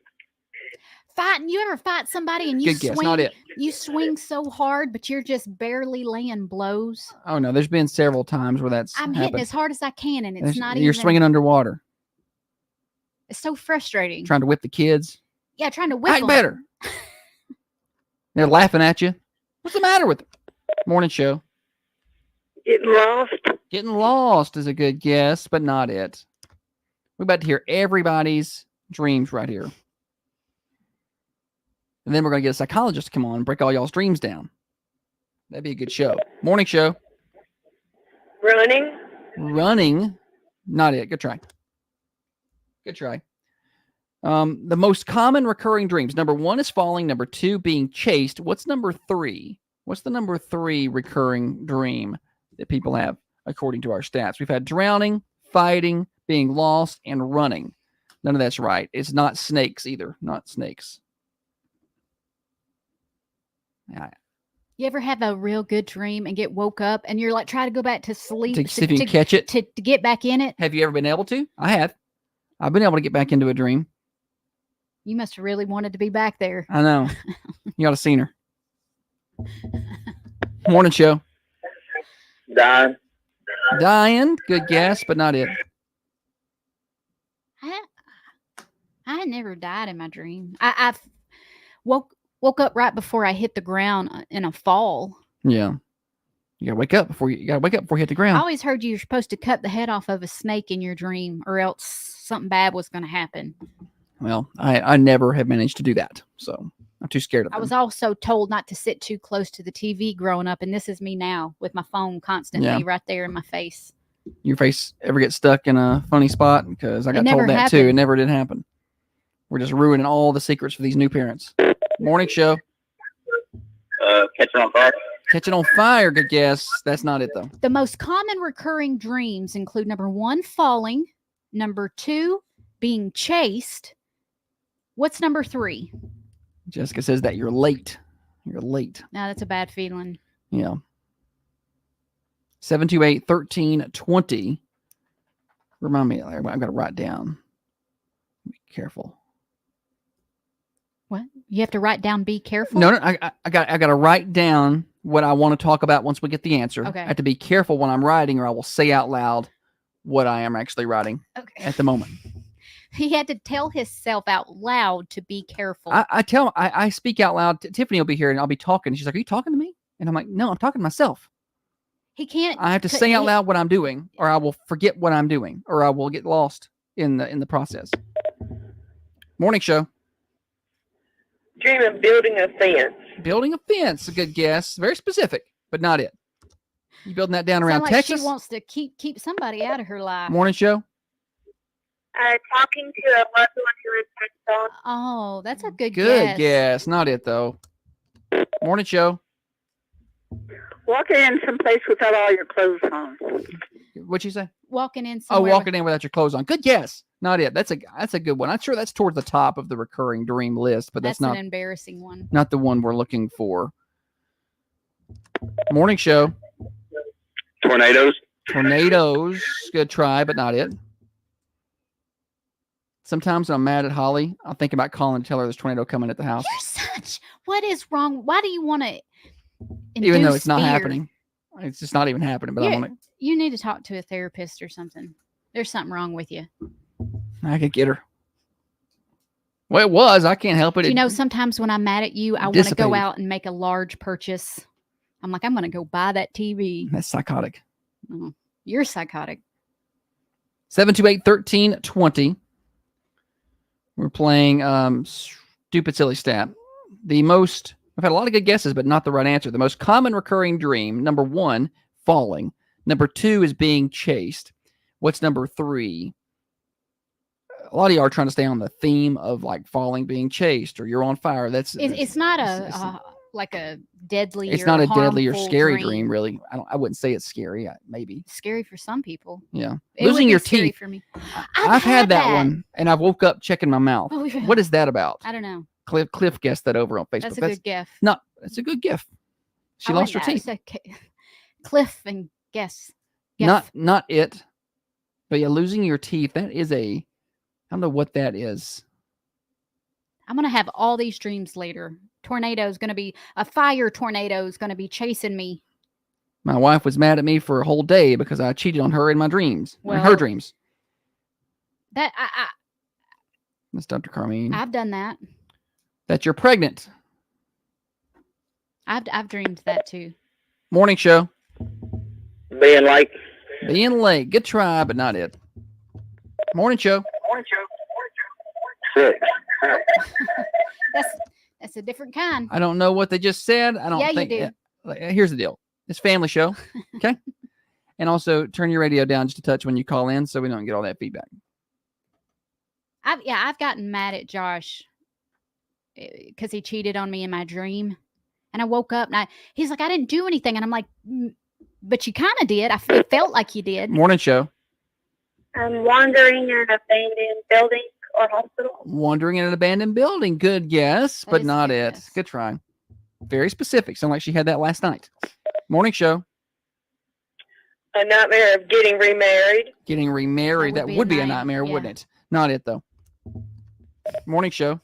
You ever fight somebody and you Good guess, swing? not it. You swing so hard, but you're just barely laying blows. Oh no, there's been several times where that's I'm happened. hitting as hard as I can, and it's not You're even. swinging underwater, It's so frustrating. trying to whip the kids. Yeah, trying to whip Act 'em. better. They're laughing at you. What's the matter with them? Morning show. Getting lost. Getting lost is a good guess, but not it. We're about to hear everybody's dreams right here. And then we're going to get a psychologist to come on and break all y'all's dreams down. That'd be a good show. Morning show. Running. Running. Not it. Good try. Good try. The most common recurring dreams. Number 1 is falling. Number 2, being chased. What's number 3? What's the number 3 recurring dream that people have according to our stats? We've had drowning, fighting, being lost, and running. None of that's right. It's not snakes either. Not snakes. Yeah. You ever have a real good dream and get woke up and you're like trying to go back to sleep To see if you can catch it. to get back in it? Have you ever been able to? I have. I've been able to get back into a dream. You must have really wanted to be back there. I know. You ought to seen her. Morning show. Dying. Dying. Good guess, but not it. I never died in my dream. I woke up right before I hit the ground in a fall. Yeah. You gotta wake up before you hit the I ground. always heard you're supposed to cut the head off of a snake in your dream, or else something bad was going to happen. Well, I never have managed to do that, so I'm too scared of I them. was also told not to sit too close to the TV growing up, and this is me now with my phone constantly right there in my face. Your face ever get stuck in a funny spot? Because I got never told that happened. too. It never did happen. We're just ruining all the secrets for these new parents. Morning show. Catching on fire. Catching on fire. Good guess. That's not it though. The most common recurring dreams include number 1, falling, number 2, being chased. What's number 3? Jessica says that you're late. You're late. No, that's a bad feeling. Yeah. 728-1320. Remind me, I've got to write down. Be careful. What? You have to write down be careful? No, I got to write down what I want to talk about once we get the answer. Okay. I have to be careful when I'm writing, or I will say out loud what I am actually writing at the moment. He had to tell himself out loud to be careful. I speak out loud. Tiffany will be here and I'll be talking. She's like, "Are you talking to me?" And I'm like, "No, I'm talking to myself." He can't. I have to say out loud what I'm doing, or I will forget what I'm doing, or I will get lost in the process. Morning show. Dream of building a fence. Building a fence. A good guess. Very specific, but not it. You building that down around Sound like Texas? She wants to keep somebody out of her life. Morning show. Talking to a loved one who is passed on. Oh, that's a good Good guess. guess. Not it though. Morning show. Walking in someplace without all your clothes on. What'd you say? Walking in Oh, somewhere. walking in without your clothes on. Good guess. Not it. That's a good one. I'm sure that's toward the top of the recurring dream list, but that's not an embarrassing one. not the one we're looking for. Morning show. Tornadoes. Tornadoes. Good try, but not it. Sometimes when I'm mad at Holly, I'll think about calling to tell her there's a tornado coming at the house. What is wrong? Why do you want to Even though it's not fear? happening. It's just not even happening, but I want to. You need to talk to a therapist or something. There's something wrong with you. I could get her. Well, it was. I can't help it. Do you know, sometimes when I'm mad at you, I want to go out and make a large purchase. I'm like, I'm going to go buy that TV. That's psychotic. Oh, you're psychotic. 728-1320. We're playing stupid silly stat. I've had a lot of good guesses, but not the right answer. The most common recurring dream, number 1, falling. Number 2 is being chased. What's number 3? A lot of you are trying to stay on the theme of like falling, being chased, or you're on fire. It's not like a deadly. It's or not a deadly or harmful scary dream, really. I wouldn't say it's scary. Maybe scary for some people. Yeah, It would losing be your scary teeth. for me. I've had that one, and I've woke up checking my mouth. Oh, yeah. What is that about? I don't know. Cliff guessed that over on Facebook. That's a good gift. That's a good gift. She lost her teeth. Cliff and guess. Not it. But yeah, losing your teeth, that is I don't know what that is. I'm going to have all these dreams later. A fire tornado is going to be chasing me. My wife was mad at me for a whole day because I cheated on her in my dreams. In her dreams. That's Dr. Carmine. I've done that. That you're pregnant. I've dreamed that too. Morning show. Being late. Being late. Good try, but not it. Morning show. Sick. That's a different kind. I don't know what they just said. I don't think. You do. Here's the deal. It's family show. Okay. And also turn your radio down just a touch when you call in so we don't get all that feedback. I've gotten mad at Josh because he cheated on me in my dream, and I woke up and he's like, I didn't do anything, and I'm like, but you kind of did. It felt like you did. Morning show. I'm wandering in an abandoned building or hospital. Wandering in an abandoned building. Good guess, but not it. Guess. Good try. Very specific. Sound like she had that last night. Morning show. A nightmare of getting remarried. Getting remarried. That would be a nightmare, wouldn't it? Not it, though. Morning show.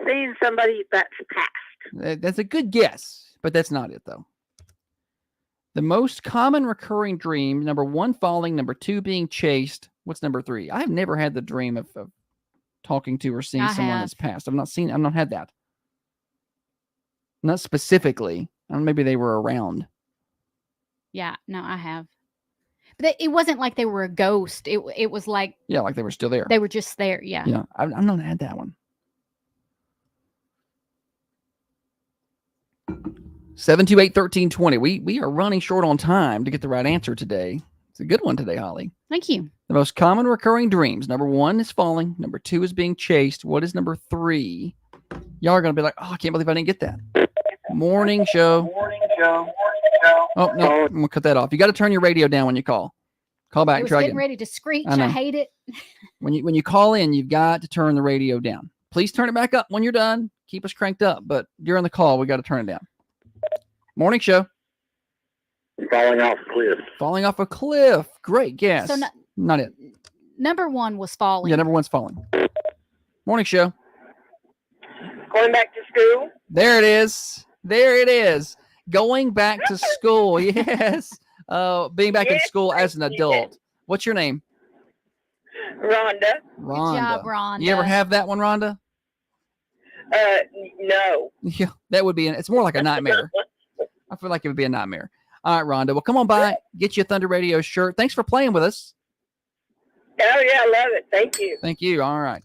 Seeing somebody that's passed. That's a good guess, but that's not it, though. The most common recurring dream, number 1, falling, number 2, being chased. What's number 3? I've never had the dream of talking to or seeing someone that's passed. I've not had that. Not specifically. Maybe they were around. Yeah, no, I have. But it wasn't like they were a ghost. It was like... Yeah, like they were still there. They were just there, yeah. Yeah, I've not had that one. 728-1320. We are running short on time to get the right answer today. It's a good one today, Holly. Thank you. The most common recurring dreams. Number 1 is falling. Number 2 is being chased. What is number 3? Y'all are going to be like, oh, I can't believe I didn't get that. Morning show. Oh, no, I'm going to cut that off. You got to turn your radio down when you call. Call back and try again. Getting ready to screech. I hate it. When you call in, you've got to turn the radio down. Please turn it back up when you're done. Keep us cranked up. But during the call, we got to turn it down. Morning show. Falling off a cliff. Falling off a cliff. Great guess. So not it. Number 1 was falling. Yeah, number 1's falling. Morning show. Going back to school. There it is. There it is. Going back to school. Yes. Being back in school as an adult. What's your name? Rhonda. Rhonda. Good job, Rhonda. You ever have that one, Rhonda? No. Yeah, that would be. It's more like a nightmare. I feel like it would be a nightmare. All right, Rhonda. Well, come on by. Get you a Thunder Radio shirt. Thanks for playing with us. Oh, yeah, I love it. Thank you. Thank you. All right.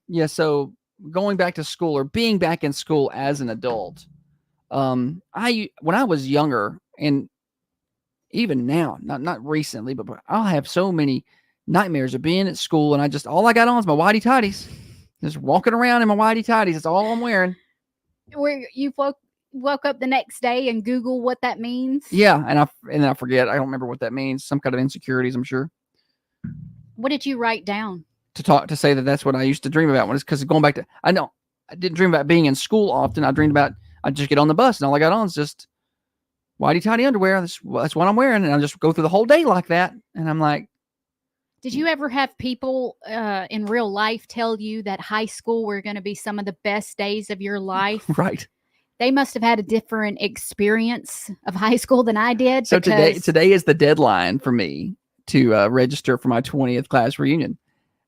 Yeah, so going back to school or being back in school as an adult. When I was younger, and even now, not recently, but I'll have so many nightmares of being at school, and all I got on is my whitey tighties. Just walking around in my whitey tighties. That's all I'm wearing. Where you woke up the next day and Google what that means? Yeah, and then I forget. I don't remember what that means. Some kind of insecurities, I'm sure. What did you write down? To say that that's what I used to dream about. Because going back to, I didn't dream about being in school often. I dreamed about, I'd just get on the bus and all I got on is just whitey tighty underwear. That's what I'm wearing. And I just go through the whole day like that. And I'm like. Did you ever have people in real life tell you that high school were going to be some of the best days of your life? Right. They must have had a different experience of high school than I did. So today is the deadline for me to register for my 20th class reunion.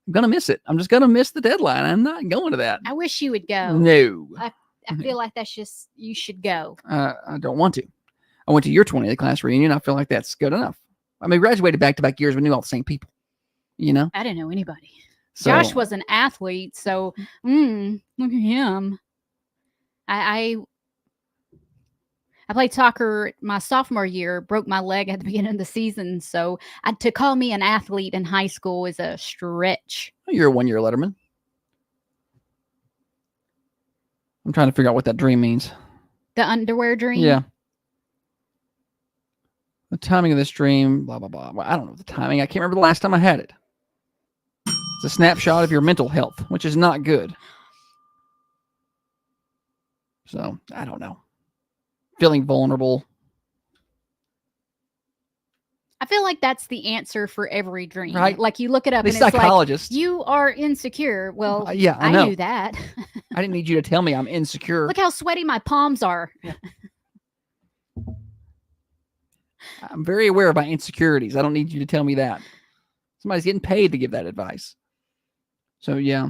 I'm going to miss it. I'm just going to miss the deadline. I'm not going to that. I wish you would go. No. I feel like that's just, you should go. I don't want to. I went to your 20th class reunion. I feel like that's good enough. I mean, graduated back-to-back years. We knew all the same people, you know? I didn't know anybody. So, Josh was an athlete, so look at him. I played soccer my sophomore year, broke my leg at the beginning of the season. So to call me an athlete in high school is a stretch. You're a 1-year letterman. I'm trying to figure out what that dream means. The underwear dream? Yeah. The timing of this dream, blah, blah, blah. Well, I don't know the timing. I can't remember the last time I had it. It's a snapshot of your mental health, which is not good. So, I don't know. Feeling vulnerable. I feel like that's the answer for every dream. Right. Like you look it up The and it's psychologist. like, you are insecure. Well, yeah, I knew that. I didn't need you to tell me I'm insecure. Look how sweaty my palms are. Yeah. I'm very aware of my insecurities. I don't need you to tell me that. Somebody's getting paid to give that advice. So, yeah.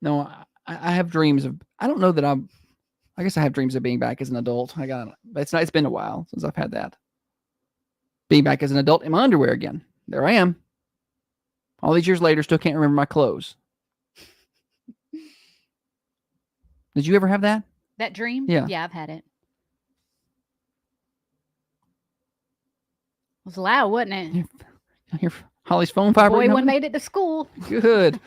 No, I have dreams of, I don't know that I guess I have dreams of being back as an adult. It's been a while since I've had that. Being back as an adult in my underwear again. There I am. All these years later, still can't remember my clothes. Did you ever have that? That dream? Yeah. Yeah, I've had it. It was loud, wasn't it? Holly's phone fiber. Boy, one made it to school. Good.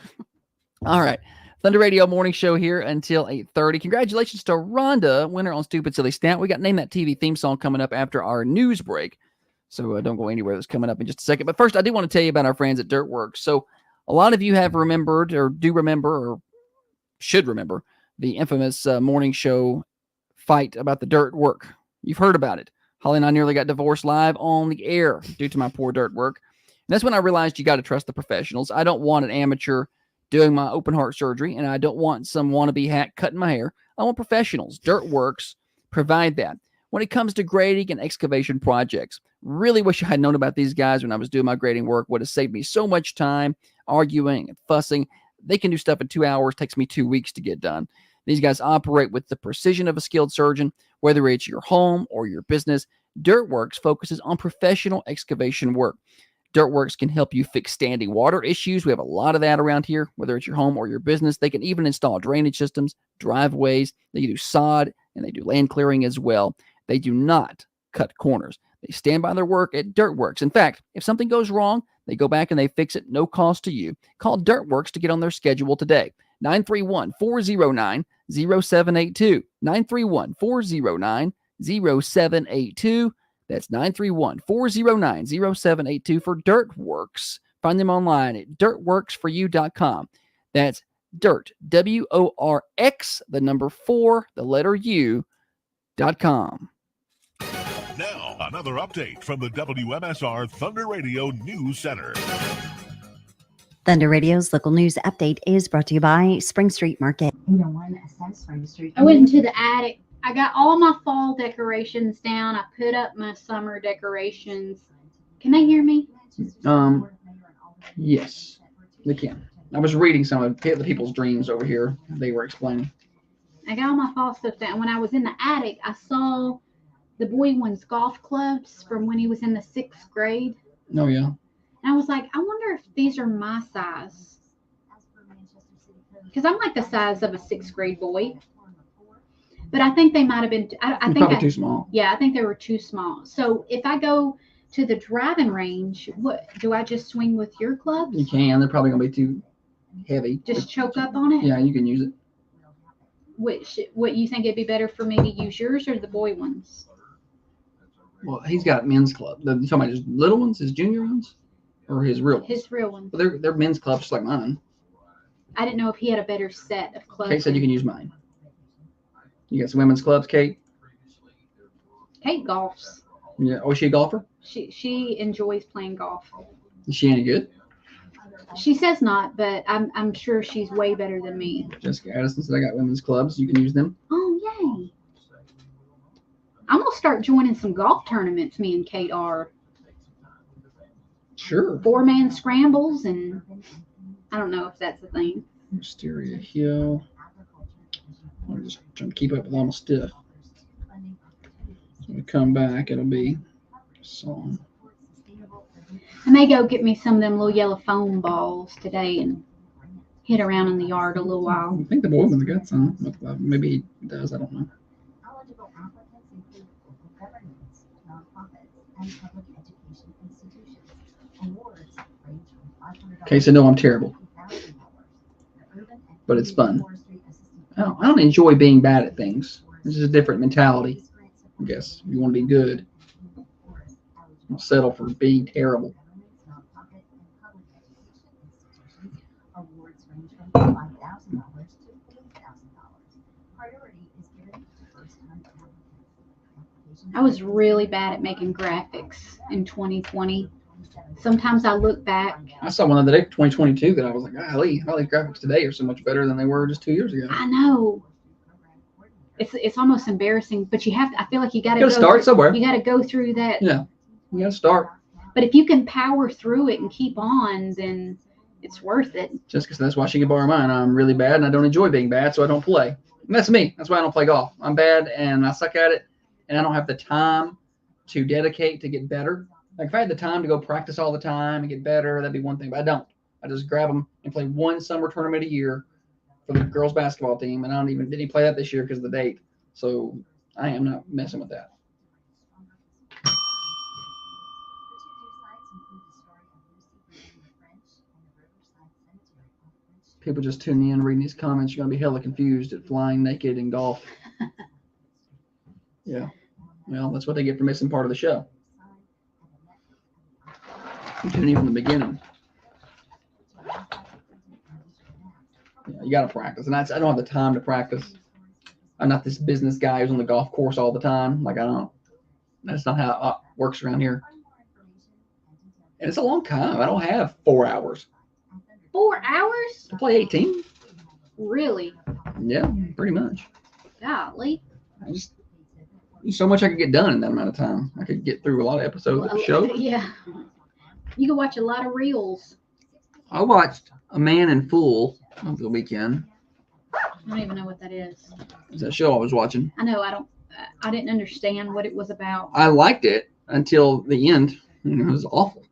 All right. Thunder Radio Morning Show here until 8:30. Congratulations to Rhonda, winner on Stupid Silly Stat. We got Name That TV theme song coming up after our news break. So don't go anywhere. That's coming up in just a second. But first, I do want to tell you about our friends at Dirtworks. So a lot of you have remembered or do remember or should remember the infamous morning show fight about the dirt work. You've heard about it. Holly and I nearly got divorced live on the air due to my poor dirt work. And that's when I realized you got to trust the professionals. I don't want an amateur doing my open heart surgery, and I don't want some wannabe hack cutting my hair. I want professionals. Dirtworks provide that. When it comes to grading and excavation projects, really wish I had known about these guys when I was doing my grading work. Would have saved me so much time arguing and fussing. They can do stuff in 2 hours. Takes me 2 weeks to get done. These guys operate with the precision of a skilled surgeon, whether it's your home or your business. Dirtworks focuses on professional excavation work. Dirtworks can help you fix standing water issues. We have a lot of that around here, whether it's your home or your business. They can even install drainage systems, driveways. They do sod, and they do land clearing as well. They do not cut corners. They stand by their work at Dirtworks. In fact, if something goes wrong, they go back and they fix it, no cost to you. Call Dirtworks to get on their schedule today. 931-409-0782. 931-409-0782. That's 931-409-0782 for Dirtworks. Find them online at dirtworksforyou.com. That's dirt, W-O-R-X, the number 4, the letter U.com. Now, another update from the WMSR Thunder Radio News Center. Thunder Radio's local news update is brought to you by Spring Street Market. I went into the attic. I got all my fall decorations down. I put up my summer decorations. Can they hear me? Yes, they can. I was reading some of the people's dreams over here. They were explaining. I got all my fall stuff down. When I was in the attic, I saw the boy one's golf clubs from when he was in the 6th grade. Oh, yeah. And I was like, I wonder if these are my size. Because I'm like the size of a 6th grade boy. But I think they might have been, I think probably too small. Yeah, I think they were too small. So if I go to the driving range, what do I just swing with your clubs? You can. They're probably going to be too heavy. Just choke up on it? Yeah, you can use it. What you think it'd be better for me to use yours or the boy ones? Well, he's got men's club. You talking about his little ones, his junior ones, or his real ones? His real ones. Well, they're men's clubs just like mine. I didn't know if he had a better set of clubs. Kate said you can use mine. You got some women's clubs, Kate? Kate golfs. Yeah. Oh, is she a golfer? She enjoys playing golf. Is she any good? She says not, but I'm sure she's way better than me. Jessica Addison said I got women's clubs. You can use them. Oh, yay. I'm going to start joining some golf tournaments, me and Kate are. Sure. 4-man scrambles, and I don't know if that's a thing. Wisteria Hill. I'm just trying to keep up with all my stuff. When we come back, it'll be a song. I may go get me some of them little yellow foam balls today and hit around in the yard a little while. I think the boy one's got some. Maybe he does. I don't know. Okay, so no, I'm terrible. But it's fun. I don't enjoy being bad at things. This is a different mentality. I guess you want to be good. Don't settle for being terrible. I was really bad at making graphics in 2020. Sometimes I look back. I saw one the other day, 2022, that I was like, golly, graphics today are so much better than they were just 2 years ago. I know. It's almost embarrassing, but you have to, I feel like you got to start somewhere. You got to go through that. Yeah, you got to start. But if you can power through it and keep on, then it's worth it. Jessica said that's why she can borrow mine. I'm really bad and I don't enjoy being bad, so I don't play. And that's me. That's why I don't play golf. I'm bad and I suck at it, and I don't have the time to dedicate to get better. Like if I had the time to go practice all the time and get better, that'd be one thing. But I don't. I just grab them and play one summer tournament a year for the girls basketball team, and I didn't even play that this year because of the date. So I am not messing with that. People just tuning in, reading these comments. You're going to be hella confused at flying naked in golf. Yeah. Well, that's what they get for missing part of the show. You tune in from the beginning. Yeah, you got to practice. And I don't have the time to practice. I'm not this business guy who's on the golf course all the time. Like, that's not how it works around here. And it's a long time. I don't have 4 hours. 4 hours? To play 18. Really? Yeah, pretty much. Golly. There's so much I could get done in that amount of time. I could get through a lot of episodes of the show. Yeah. You can watch a lot of reels. I watched A Man in Full over the weekend. I don't even know what that is. It's that show I was watching. I know. I didn't understand what it was about. I liked it until the end. It was awful.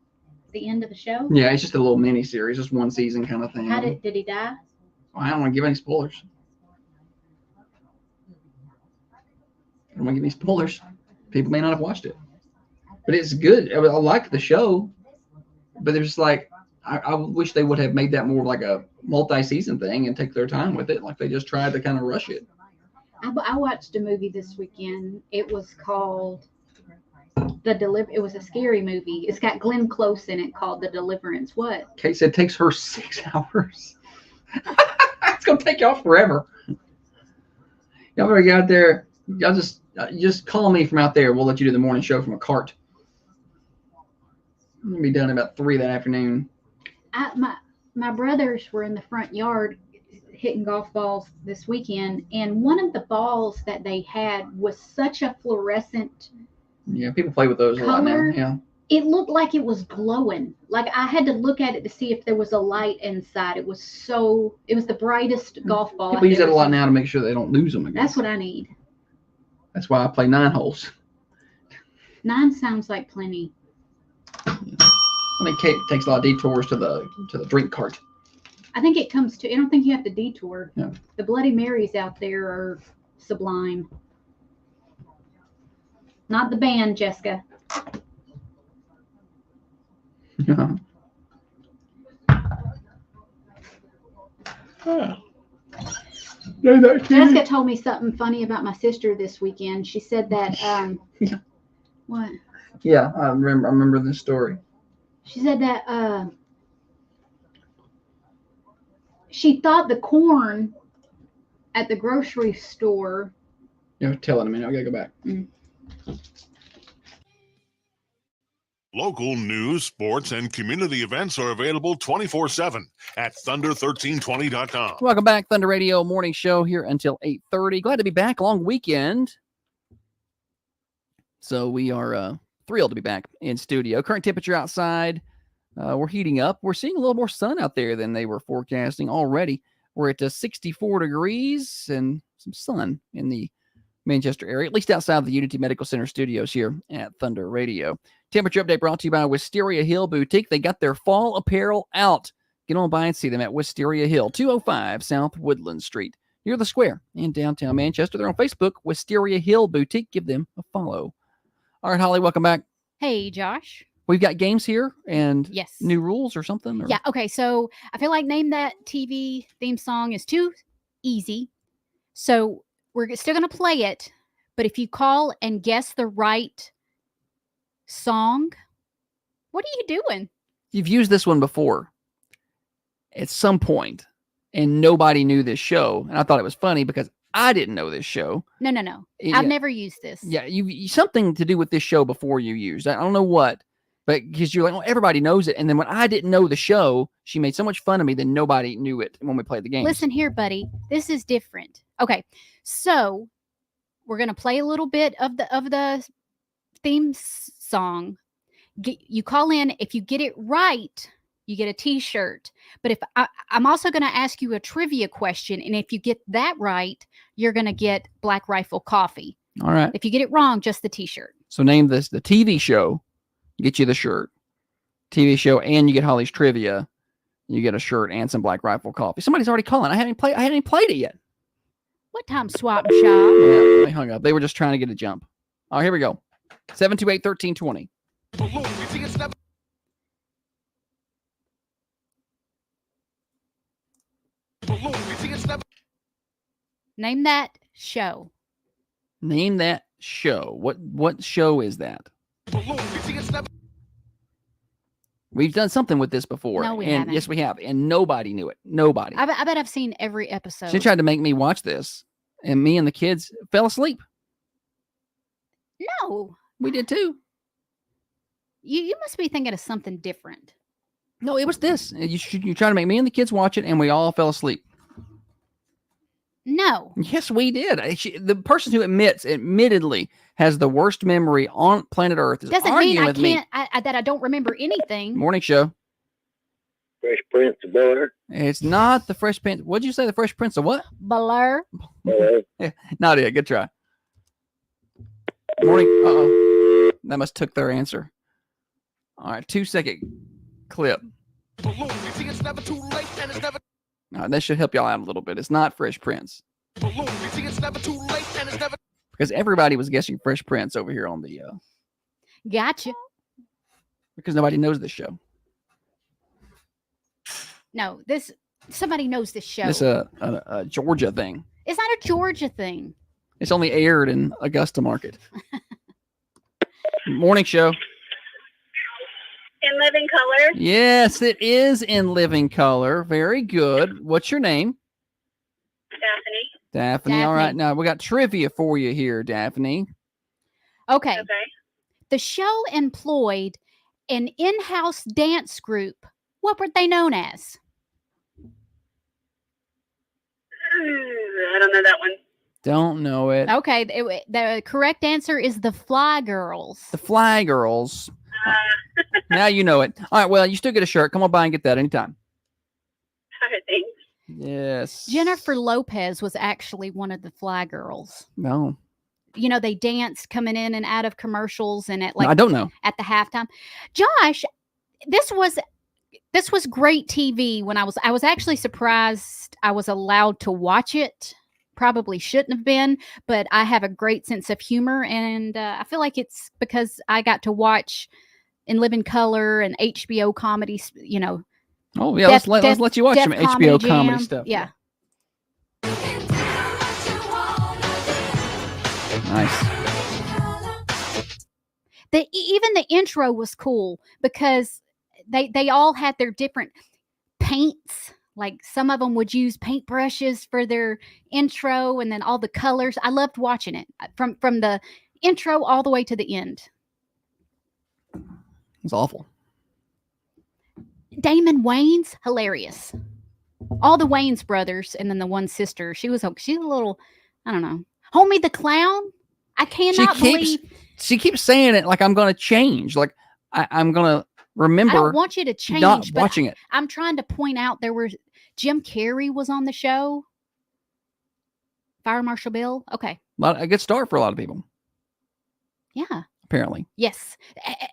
The end of the show? Yeah, it's just a little mini series, just one season kind of thing. Did he die? I don't want to give any spoilers. I don't want to give any spoilers. People may not have watched it. But it's good. I like the show. But there's like, I wish they would have made that more like a multi-season thing and take their time with it. Like they just tried to kind of rush it. I watched a movie this weekend. It was called It was a scary movie. It's got Glenn Close in it called The Deliverance. What? Kate said it takes her 6 hours. It's going to take y'all forever. Y'all better get out there. Y'all just call me from out there. We'll let you do the morning show from a cart. I'm going to be done about 3 that afternoon. My brothers were in the front yard hitting golf balls this weekend, and one of the balls that they had was such a fluorescent people play with those a lot now. Yeah. It looked like it was glowing. Like I had to look at it to see if there was a light inside. It was the brightest golf ball. People use that a lot now to make sure they don't lose them again. That's what I need. That's why I play 9 holes. 9 sounds like plenty. I think Kate takes a lot of detours to the drink cart. I think it comes to. I don't think you have to detour. Yeah. The Bloody Marys out there are sublime. Not the band, Jessica. Jessica told me something funny about my sister this weekend. She said that what? Yeah, I remember this story. She said that she thought the corn at the grocery store. Tell it a minute. I gotta go back. Local news, sports, and community events are available 24/7 at thunder1320.com. Welcome back, Thunder Radio Morning Show here until 8:30. Glad to be back. Long weekend. So we are thrilled to be back in studio. Current temperature outside, we're heating up. We're seeing a little more sun out there than they were forecasting already. We're at 64 degrees and some sun in the Manchester area, at least outside the Unity Medical Center studios here at Thunder Radio. Temperature update brought to you by Wisteria Hill Boutique. They got their fall apparel out. Get on by and see them at Wisteria Hill, 205 South Woodland Street, near the square in downtown Manchester. They're on Facebook, Wisteria Hill Boutique. Give them a follow. All right, Holly, welcome back. Hey, Josh. We've got games here and yes, new rules or something? Or? Yeah, okay. So I feel like Name That TV theme song is too easy. So we're still going to play it, but if you call and guess the right song, what are you doing? You've used this one before at some point, and nobody knew this show. And I thought it was funny because I didn't know this show. No. I've never used this. Yeah, you something to do with this show before you used. I don't know what, but because you're like, well, everybody knows it. And then when I didn't know the show, she made so much fun of me that nobody knew it when we played the game. Listen here, buddy. This is different. Okay, so we're gonna play a little bit of the theme song. You call in. If you get it right, you get a T-shirt. But if I'm also going to ask you a trivia question, and if you get that right, you're going to get Black Rifle coffee. All right. If you get it wrong, just the T-shirt. So name this the TV show. Get you the shirt. TV show, and you get Holly's trivia. You get a shirt and some Black Rifle coffee. Somebody's already calling. I hadn't even played it yet. What time swap and shop? Yeah, they hung up. They were just trying to get a jump. All right, here we go. 728-1320. Name that show. Name that show. What show is that? We've done something with this before. No, we and haven't. Yes, we have. And nobody knew it. Nobody. I bet I've seen every episode. She tried to make me watch this, and me and the kids fell asleep. No. We did too. You must be thinking of something different. No, it was this. You tried to make me and the kids watch it, and we all fell asleep. No. Yes, we did. The person who admittedly has the worst memory on planet Earth is Doesn't arguing mean I with me. can't. That I don't remember anything. Morning show. Fresh Prince of Bel-Air. It's not the Fresh Prince. What'd you say? The Fresh Prince of what? Blur. Not it. Good try. Morning. Uh-oh. That must took their answer. All right. 2-second clip. That should help y'all out a little bit. It's not Fresh Prince. Because everybody was guessing Fresh Prince over here on the Gotcha. because nobody knows this show. No, somebody knows this show. It's a Georgia thing. It's not a Georgia thing. It's only aired in Augusta Market. Morning show. In living color. Yes, it is in living color. Very good. What's your name? Daphne. All right. Now we got trivia for you here, Daphne. Okay. The show employed an in-house dance group. What were they known as? I don't know that one. Don't know it. Okay. The correct answer is the Fly Girls. The Fly Girls. Now you know it. All right. Well, you still get a shirt. Come on by and get that anytime. All right, thanks. Yes. Jennifer Lopez was actually one of the Fly Girls. No. You know, they danced coming in and out of commercials and at I don't know. at the halftime. Josh, this was great TV when I was actually surprised I was allowed to watch it. Probably shouldn't have been, but I have a great sense of humor, and I feel like it's because I got to watch In Living Color and HBO comedies, you know. Oh, yeah, let's let you watch some HBO comedy stuff. Yeah. Nice. Even the intro was cool because they all had their different paints. Like some of them would use paintbrushes for their intro, and then all the colors. I loved watching it from the intro all the way to the end. It's awful. Damon Wayans, hilarious. All the Wayans brothers, and then the one sister. She's a little, I don't know. Homie the Clown. I cannot believe she keeps saying it like I'm going to change. Like I'm going to remember. I don't want you to change. Not watching it. I'm trying to point out Jim Carrey was on the show. Fire Marshal Bill. Okay. A good start for a lot of people. Yeah. Apparently. Yes.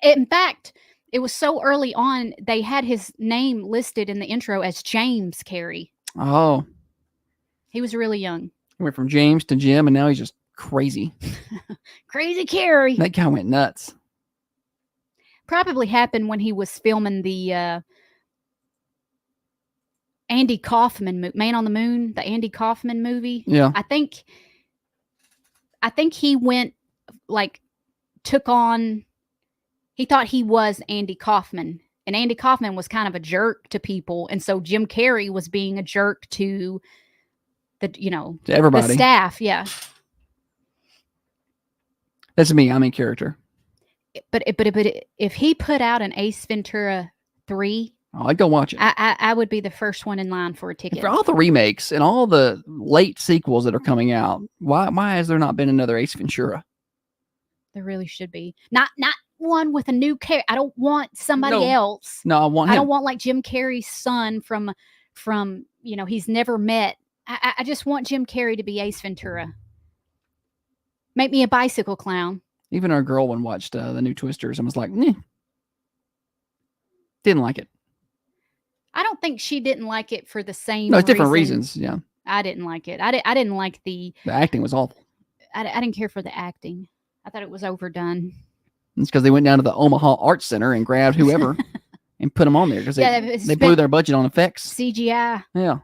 In fact, it was so early on, they had his name listed in the intro as James Carrey. Oh. He was really young. He went from James to Jim, and now he's just crazy. Crazy Carrey. That guy went nuts. Probably happened when he was filming the Andy Kaufman Man on the Moon, the Andy Kaufman movie. Yeah. I think he went he thought he was Andy Kaufman, and Andy Kaufman was kind of a jerk to people, and so Jim Carrey was being a jerk to to everybody, the staff. Yeah. That's me. I'm in character. But if he put out an Ace Ventura 3, I'd go watch it. I would be the first one in line for a ticket. And for all the remakes and all the late sequels that are coming out, why has there not been another Ace Ventura? There really should be. Not one with a new character. I don't want somebody else. No, I don't want like Jim Carrey's son from he's never met. I just want Jim Carrey to be Ace Ventura. Make me a bicycle clown. Even our girl one watched the new Twisters and was like, didn't like it. I don't think she didn't like it for the same. No, it's different reasons. Yeah, I didn't like it. I didn't like the acting was awful. I didn't care for the acting. I thought it was overdone. It's because they went down to the Omaha Art Center and grabbed whoever and put them on there because they blew their budget on effects. CGI. Yeah.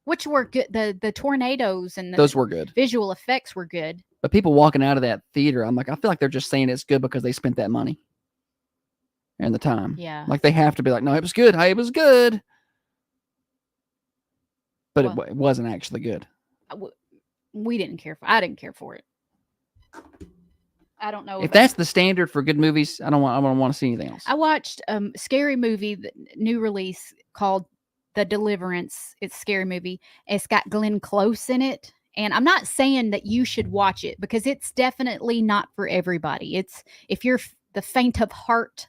which were good. The tornadoes and Those were good. Visual effects were good. But people walking out of that theater, I'm like, I feel like they're just saying it's good because they spent that money and the time. Yeah. Like they have to be like, no, it was good. Hey, it was good. But it wasn't actually good. We didn't care for. I didn't care for it. I don't know if that's the standard for good movies. I don't want to see anything else. I watched a scary movie, the new release called The Deliverance. It's a scary movie. It's got Glenn Close in it. And I'm not saying that you should watch it because it's definitely not for everybody. It's if you're the faint of heart,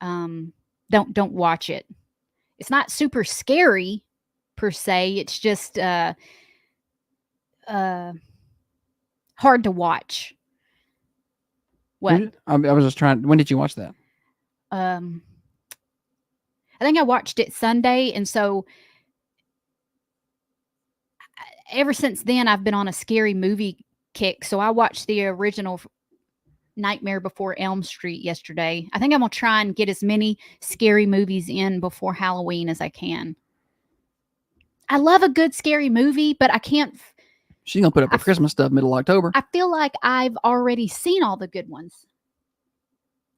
don't watch it. It's not super scary per se. It's just hard to watch. What? I was just trying. When did you watch that? I think I watched it Sunday, and so ever since then I've been on a scary movie kick. So I watched the original Nightmare Before Elm Street yesterday. I think I'm gonna try and get as many scary movies in before Halloween as I can. I love a good scary movie, but I can't. She's gonna put up her Christmas stuff middle of October. I feel like I've already seen all the good ones.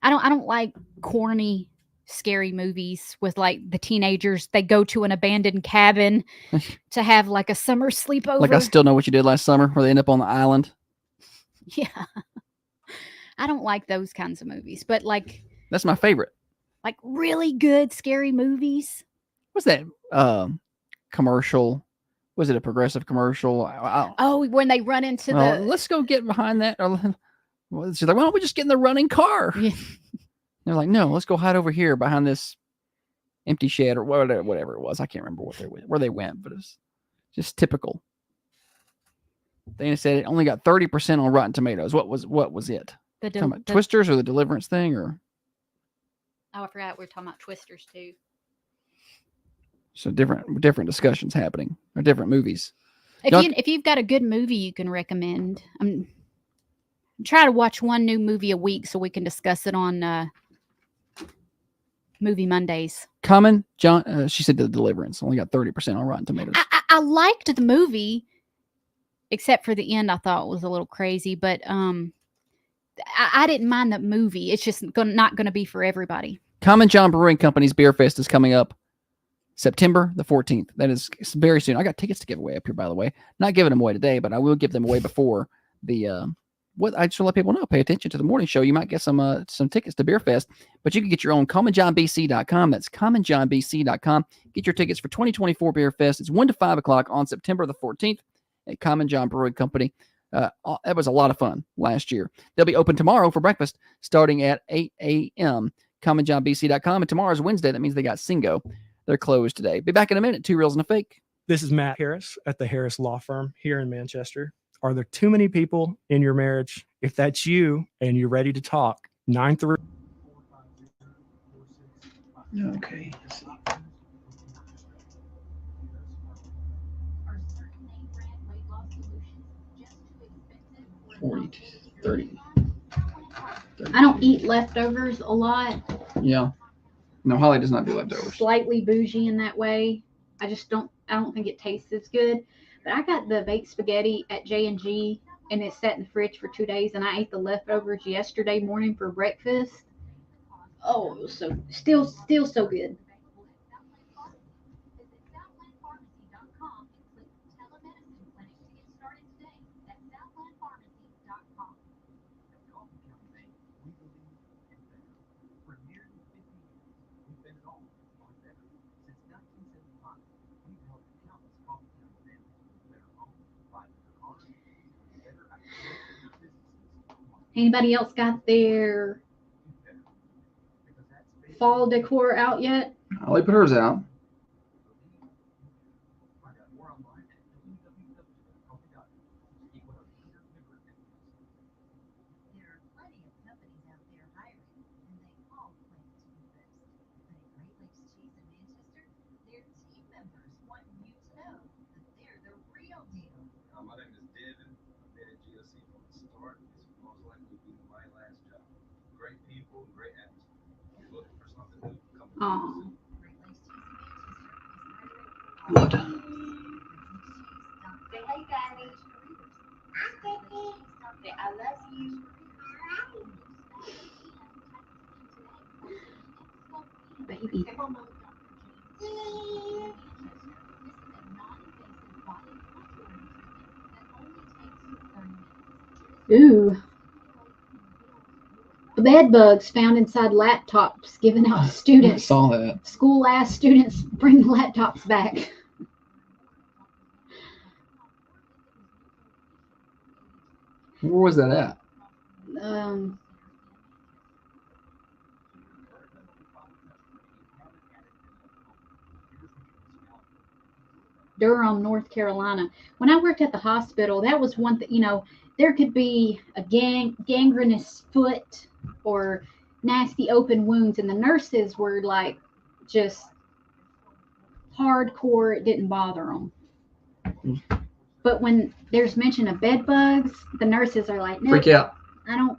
I don't like corny scary movies with like the teenagers. They go to an abandoned cabin to have like a summer sleepover. Like I Still Know What You Did Last Summer, where they end up on the island. Yeah. I don't like those kinds of movies, but like that's my favorite. Like really good scary movies. What's that commercial? Was it a Progressive commercial? Oh, when they run into the. Let's go get behind that. She's like, why don't we just get in the running car? Yeah. They're like, no, let's go hide over here behind this empty shed or whatever it was. I can't remember where they went, but it's just typical. Dana said it only got 30% on Rotten Tomatoes. What was it? Twisters or the Deliverance thing or? Oh, I forgot we were talking about Twisters too. So different discussions happening or different movies. If you've got a good movie you can recommend, try to watch one new movie a week so we can discuss it on Movie Mondays. Common John, she said The Deliverance only got 30% on Rotten Tomatoes. I liked the movie, except for the end. I thought it was a little crazy, but I didn't mind the movie. It's just not going to be for everybody. Common John Brewing Company's Beer Fest is coming up September the 14th. That is very soon. I got tickets to give away up here, by the way. Not giving them away today, but I will give them away before the I just want to let people know. Pay attention to the morning show. You might get some tickets to Beer Fest, but you can get your own commonjohnbc.com. That's commonjohnbc.com. Get your tickets for 2024 Beer Fest. It's 1 to 5 o'clock on September the 14th at Common John Brewing Company. That was a lot of fun last year. They'll be open tomorrow for breakfast starting at 8 a.m. commonjohnbc.com. And tomorrow's Wednesday. That means they got Singo. They're closed today. Be back in a minute. 2 Reels and a Fake. This is Matt Harris at the Harris Law Firm here in Manchester. Are there too many people in your marriage? If that's you and you're ready to talk, 9-3. Okay. 40, 30. I don't eat leftovers a lot. Yeah. No, Holly does not do leftovers. Slightly bougie in that way. I don't think it tastes as good. But I got the baked spaghetti at J&G and it's sat in the fridge for 2 days, and I ate the leftovers yesterday morning for breakfast. Oh, it was still so good. Anybody else got their fall decor out yet? Holly put hers out. My name is Devin. I've been at GLC from the start. This will most likely be my last job. Great people, great atmosphere. If you're looking for something new, come to GLC. What? Baby. Ooh. Bed bugs found inside laptops given out to I students. saw that. School asked students bring the laptops back. Where was that at? Durham, North Carolina. When I worked at the hospital, that was one thing, there could be a gangrenous foot or nasty open wounds, and the nurses were like just hardcore. It didn't bother them. But when there's mention of bed bugs, the nurses are like, nope, Freak out. I'm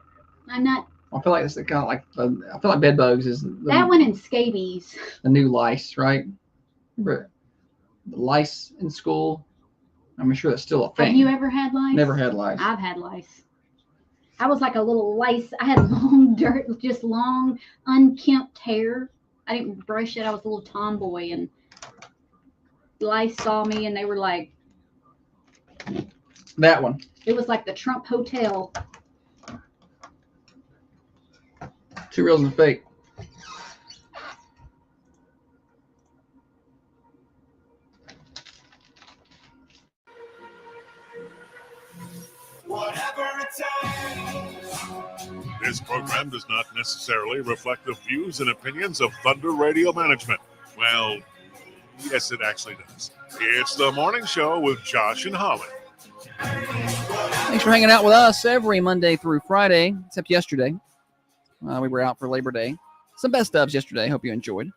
not. I feel like it's kind of like I feel like bed bugs is That one and scabies. the new lice, right? Remember the lice in school? I'm sure that's still a thing. Have you ever had lice? Never had lice. I've had lice. I was like a little lice. I had long just long, unkempt hair. I didn't brush it. I was a little tomboy, and lice saw me, and they were like, that one. It was like the Trump Hotel. 2 reels and a fake. This program does not necessarily reflect the views and opinions of Thunder Radio Management. Well, yes, it actually does. It's the morning show with Josh and Holly. Thanks for hanging out with us every Monday through Friday, except yesterday. We were out for Labor Day. Some best ofs yesterday. Hope you enjoyed.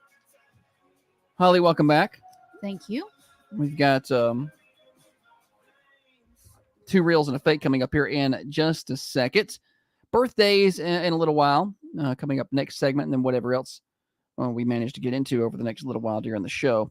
Holly, welcome back. Thank you. We've got 2 reels and a fake coming up here in just a second. Birthdays in a little while, coming up next segment, and then whatever else we manage to get into over the next little while during the show.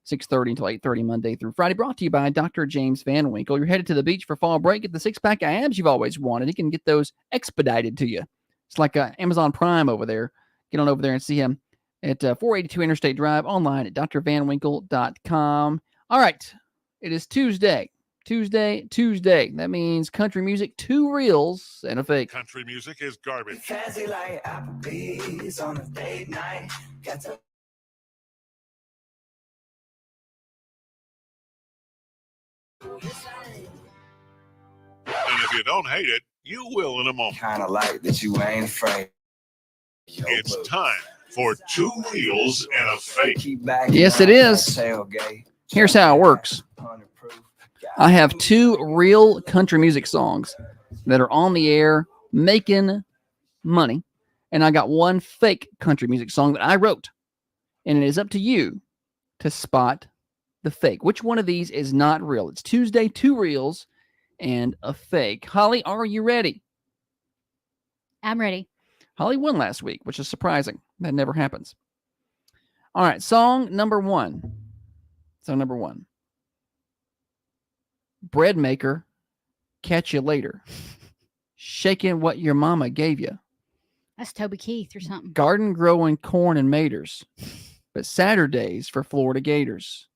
6:30 until 8:30 Monday through Friday. Brought to you by Dr. James Van Winkle. You're headed to the beach for fall break. Get the 6-pack of abs you've always wanted. He can get those expedited to you. It's like Amazon Prime over there. Get on over there and see him at 482 Interstate Drive, online at drvanwinkle.com. All right. It is Tuesday. That means country music, 2 reels and a fake. Country music is garbage. Fancy like Applebee's on a date night. Got to And if you don't hate it, you will in a moment. kind of like that you ain't afraid. It's time for 2 reels and a fake. Yes, it is. Here's how it works. I have 2 real country music songs that are on the air making money, and I got 1 fake country music song that I wrote, and it is up to you to spot the fake. Which one of these is not real? It's Tuesday, 2 reels and a fake. Holly, are you ready? I'm ready. Holly won last week, which is surprising. That never happens. All right, song number 1. Bread maker, catch you later. Shaking what your mama gave you. That's Toby Keith or something. Garden growing corn and maters, but Saturdays for Florida Gators.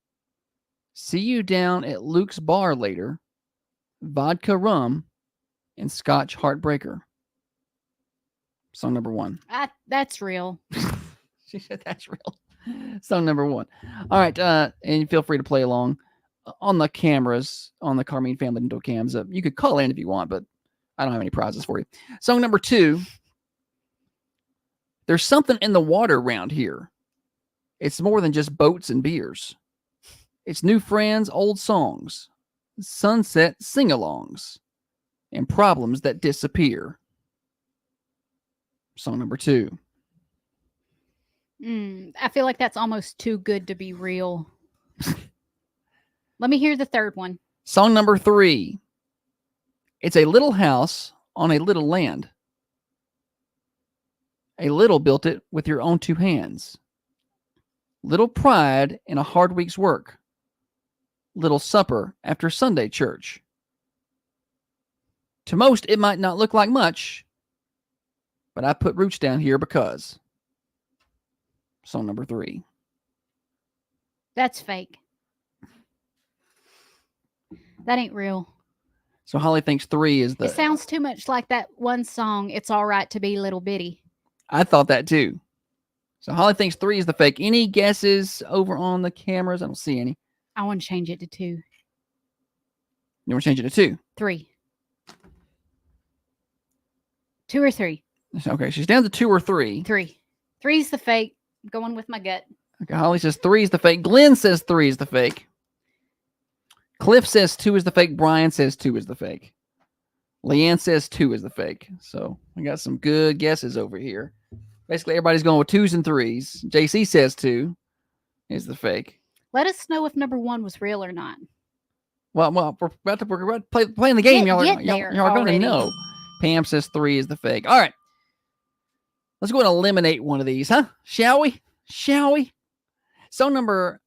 See you down at Luke's bar later. Vodka rum and Scotch heartbreaker. Song number 1. That's real. She said that's real. Song number 1. All right, and feel free to play along on the cameras, on the Carmine Family Dental cams. You could call in if you want, but I don't have any prizes for you. Song number 2. There's something in the water around here. It's more than just boats and beers. It's new friends, old songs, sunset sing-alongs, and problems that disappear. Song number 2. I feel like that's almost too good to be real. Let me hear the third one. Song number 3. It's a little house on a little land. A little built it with your own 2 hands. Little pride in a hard week's work. Little supper after Sunday church. To most, it might not look like much, but I put Roots down here because song number 3. That's fake. That ain't real. So Holly thinks 3 is the. It sounds too much like that one song, It's All Right to Be Little Bitty. I thought that too. So Holly thinks 3 is the fake. Any guesses over on the cameras? I don't see any. I want to change it to 2. You want to change it to 2? 3. 2 or 3? Okay, she's down to 2 or 3. 3. 3's the fake. I'm going with my gut. Okay, Holly says 3 is the fake. Glenn says 3 is the fake. Cliff says 2 is the fake. Brian says 2 is the fake. Leanne says 2 is the fake. So we got some good guesses over here. Basically, everybody's going with 2s and 3s. JC says 2 is the fake. Let us know if number 1 was real or not. Well, we're about to playing the game. Y'all are going to know. Pam says 3 is the fake. All right. Let's go and eliminate one of these, huh? Shall we? Song number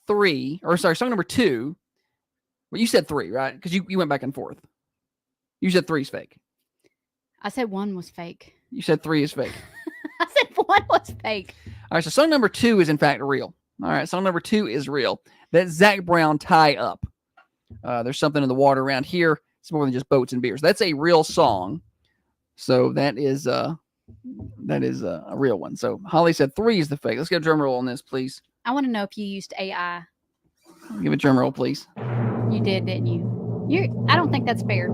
2. Well, you said 3, right? Because you went back and forth. You said 3 is fake. I said 1 was fake. You said 3 is fake. I said 1 was fake. All right, so song number 2 is in fact real. All right, song number 2 is real. That's Zach Brown, Tie Up. There's something in the water around here. It's more than just boats and beers. That's a real song. So that is a real one. So Holly said 3 is the fake. Let's get a drum roll on this, please. I want to know if you used AI. Give a drum roll, please. You did, didn't you? I don't think that's fair.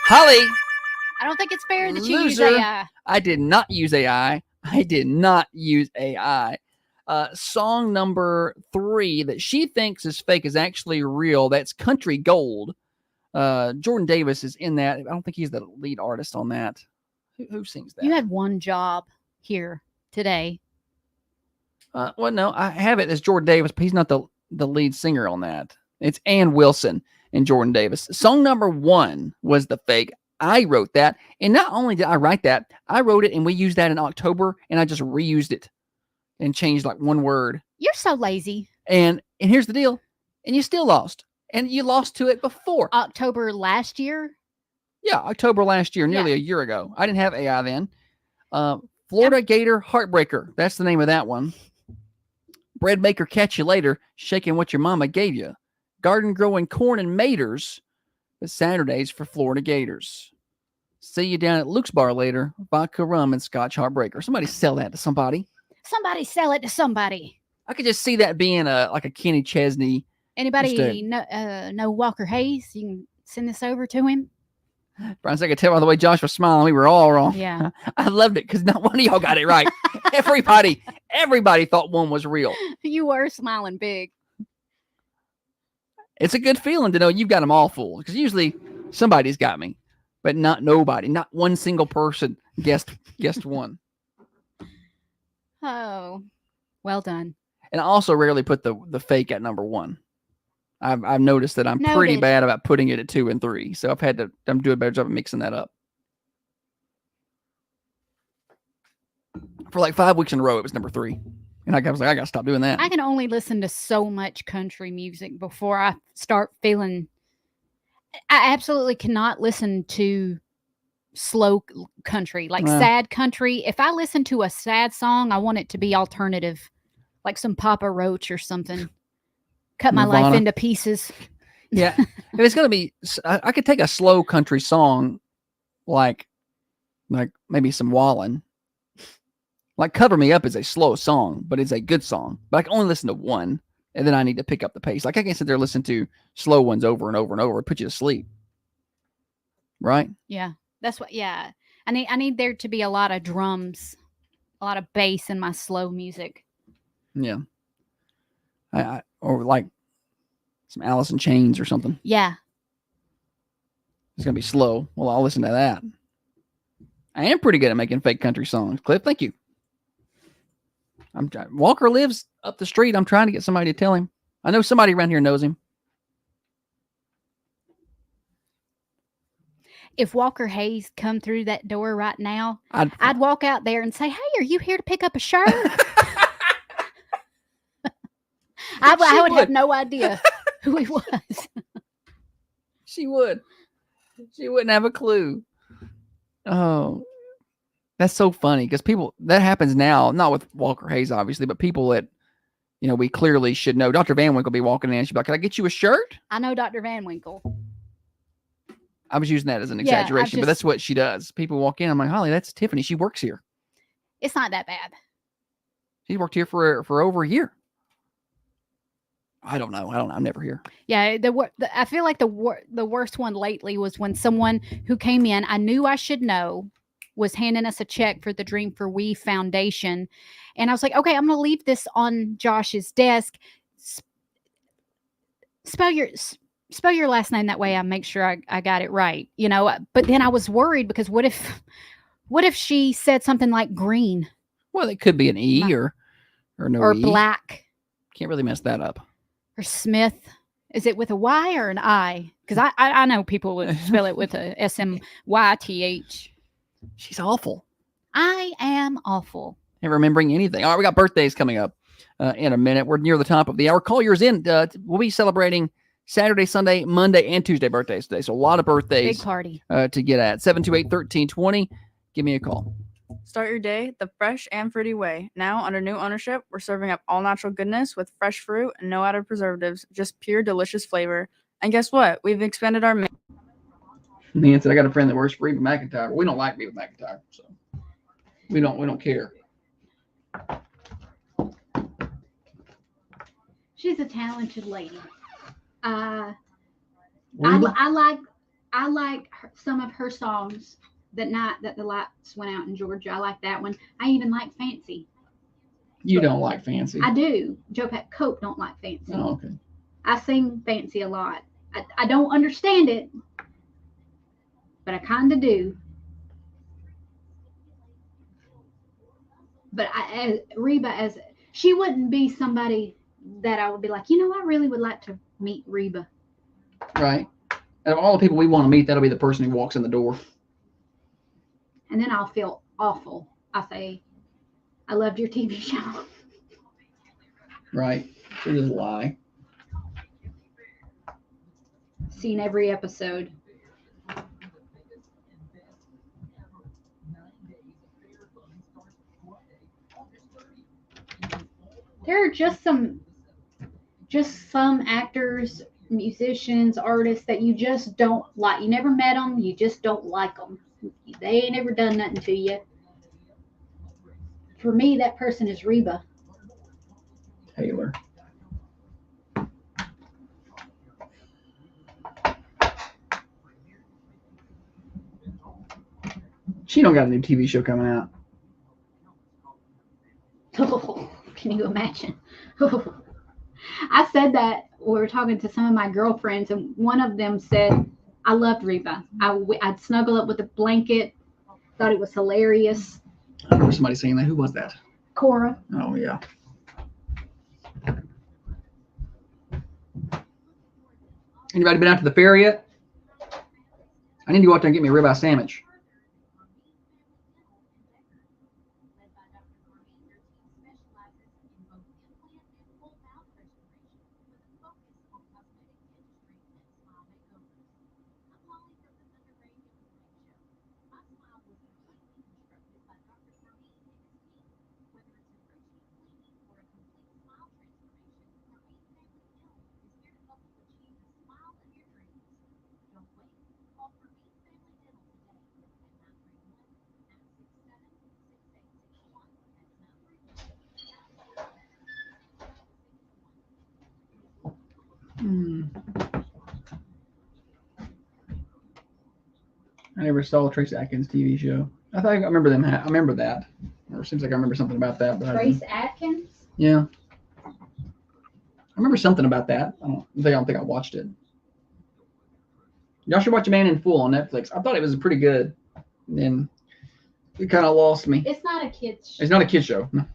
Holly! I don't think it's fair that you use Loser. AI. I did not use AI. Song number 3 that she thinks is fake is actually real. That's Country Gold. Jordan Davis is in that. I don't think he's the lead artist on that. Who sings that? You had one job here today. Well, no, I have it as Jordan Davis, but he's not the lead singer on that. It's Ann Wilson and Jordan Davis. Song number 1 was the fake. I wrote that. And not only did I write that, I wrote it and we used that in October and I just reused it and changed like one word. You're so lazy. And here's the deal. And you still lost. And you lost to it before. October last year? Yeah, October last year, nearly a year ago. I didn't have AI then. Florida Gator Heartbreaker. That's the name of that one. Bread Maker Catch You Later. Shaking What Your Mama Gave You. Garden Growing Corn and Maters. But Saturdays for Florida Gators. See you down at Luke's Bar later. Vodka Rum and Scotch Heartbreaker. Somebody sell that to somebody. Somebody sell it to somebody. I could just see that being like a Kenny Chesney. Anybody know Walker Hayes? You can send this over to him. Brian, I could tell by the way Josh was smiling, we were all wrong. Yeah. I loved it because not one of y'all got it right. Everybody thought 1 was real. You were smiling big. It's a good feeling to know you've got them all fooled because usually somebody's got me, but not nobody. Not one single person guessed 1. Oh, well done. And I also rarely put the fake at number 1. I've noticed that I'm pretty bad about putting it at 2 and 3. So I'm doing a better job of mixing that up. For like 5 weeks in a row, it was number 3. And I was like, I got to stop doing that. I can only listen to so much country music before I start feeling. I absolutely cannot listen to slow country, like sad country. If I listen to a sad song, I want it to be alternative, like some Papa Roach or something. Cut my life into pieces. Yeah. If it's going to be, I could take a slow country song, like maybe some Wallen. Like Cover Me Up is a slow song, but it's a good song. But I can only listen to 1, and then I need to pick up the pace. Like I can't sit there and listen to slow ones over and over and over. It put you to sleep. Right? Yeah. That's what, yeah. I need there to be a lot of drums, a lot of bass in my slow music. Yeah. Or like some Alice in Chains or something. Yeah. It's going to be slow. Well, I'll listen to that. I am pretty good at making fake country songs. Cliff, thank you. Walker lives up the street. I'm trying to get somebody to tell him. I know somebody around here knows him. If Walker Hayes come through that door right now, I'd walk out there and say, "Hey, are you here to pick up a shirt?" I would have no idea. who he was. She would. She wouldn't have a clue. Oh, that's so funny because people, that happens now, not with Walker Hayes, obviously, but people that, we clearly should know. Dr. Van Winkle be walking in and she'd be like, "Can I get you a shirt?" I know Dr. Van Winkle. I was using that as an Yeah, I exaggeration, but just- that's what she does. People walk in, I'm like, "Holly, that's Tiffany. She works here. It's not that bad. She's worked here for over a year." I don't know. I'm never here. Yeah, I feel like the worst one lately was when someone who came in, I knew I should know, was handing us a check for the Dream for We Foundation, and I was like, "Okay, I'm going to leave this on Josh's desk. Spell your last name that way. I make sure I got it right, But then I was worried because what if she said something like green? Well, it could be an E or no or E. black. Can't really mess that up. Or Smith. Is it with a Y or an I? Because I know people would spell it with a SMYTH. She's awful. I am awful. And remembering anything. All right, we got birthdays coming up in a minute. We're near the top of the hour. Call yours in. We'll be celebrating Saturday, Sunday, Monday, and Tuesday birthdays today. So a lot of birthdays. Big party. To get at. 728-1320. Give me a call. Start your day the fresh and fruity way. Now, under new ownership, we're serving up all natural goodness with fresh fruit and no added preservatives, just pure delicious flavor. And guess what? We've expanded our menu. Nancy, I got a friend that works for Reba McIntyre. We don't like Reba McIntyre, so we don't care. She's a talented lady. I like some of her songs. That night that the lights went out in Georgia, I like that one. I even like Fancy. You don't like Fancy? I do. Joe Pat Cope don't like Fancy. Oh, okay. I sing Fancy a lot. I don't understand it, but I kind of do. But Reba, she wouldn't be somebody that I would be like, I really would like to meet Reba. Right. Out of all the people we want to meet, that'll be the person who walks in the door. And then I'll feel awful. I say, I loved your TV show. Right. She just lie. Seen every episode. There are just some actors, musicians, artists that you just don't like. You never met them. You just don't like them. They ain't ever done nothing to you. For me, that person is Reba. Taylor. She don't got a new TV show coming out. Oh, can you imagine? Oh. I said that we were talking to some of my girlfriends, and one of them said, I loved Reba. I'd snuggle up with a blanket. Thought it was hilarious. I remember somebody saying that. Who was that? Cora. Oh, yeah. Anybody been out to the fair yet? I need to go out there and get me a ribeye sandwich. I never saw a Trace Atkins TV show. I remember them. I remember that. Or it seems like I remember something about that. But Trace Atkins? Yeah. I remember something about that. I don't think I watched it. Y'all should watch A Man in Full on Netflix. I thought it was pretty good. And then it kind of lost me. It's not a kid's show. It's not a kid's show. No.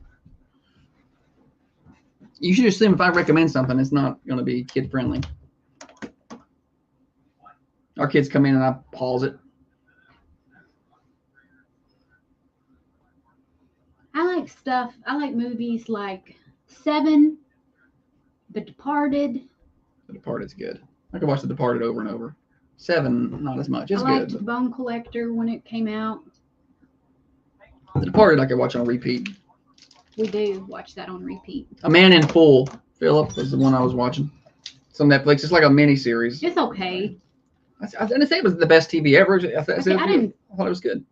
You should assume if I recommend something, it's not going to be kid friendly. Our kids come in and I pause it. I like movies like Seven, The Departed, The Departed's good. I could watch The Departed over and over. 7, not as much. It's I good. liked Bone Collector when it came out. The Departed I could watch on repeat. We do watch that on repeat. A Man in Full, Philip, was the one I was watching. It's on Netflix. It's like a mini series. It's okay. I didn't say it was the best TV ever. I thought it was good.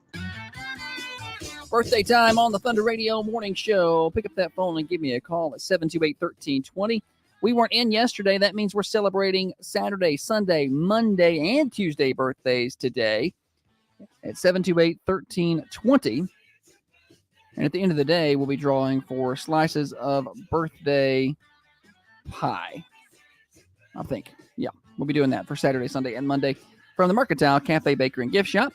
Birthday time on the Thunder Radio Morning Show. Pick up that phone and give me a call at 728-1320. We weren't in yesterday. That means we're celebrating Saturday, Sunday, Monday, and Tuesday birthdays today at 728-1320. And at the end of the day, we'll be drawing 4 slices of birthday pie. I think. Yeah, we'll be doing that for Saturday, Sunday, and Monday from the Mercantile Cafe, Bakery, and Gift Shop.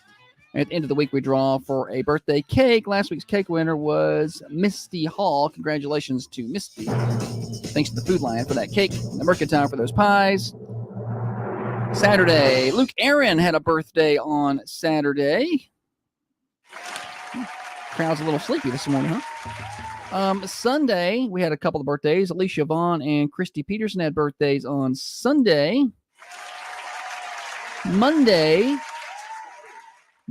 And at the end of the week, we draw for a birthday cake. Last week's cake winner was Misty Hall. Congratulations to Misty. Thanks to the Food Lion for that cake. The Mercantile for those pies. Saturday, Luke Aaron had a birthday on Saturday. Crowd's a little sleepy this morning, huh? Sunday, we had a couple of birthdays. Alicia Vaughn and Christy Peterson had birthdays on Sunday. Monday,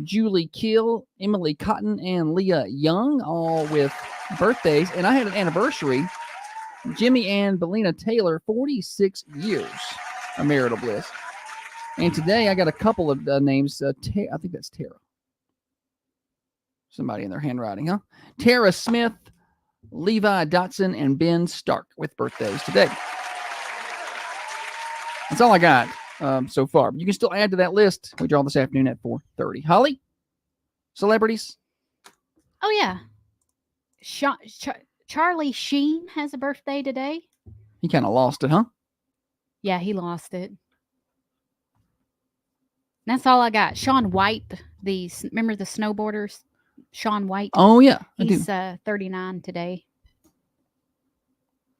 Julie Kill, Emily Cotton, and Leah Young, all with birthdays. And I had an anniversary. Jimmy and Belina Taylor, 46 years of marital bliss. And today I got a couple of names. I think that's Tara. Somebody in their handwriting, huh? Tara Smith, Levi Dotson, and Ben Stark with birthdays today. That's all I got so far. But you can still add to that list. We draw this afternoon at 4:30. Holly, celebrities? Oh, yeah. Charlie Sheen has a birthday today. He kind of lost it, huh? Yeah, he lost it. That's all I got. Shaun White, remember the snowboarders? Shaun White. Oh, yeah. He's 39 today.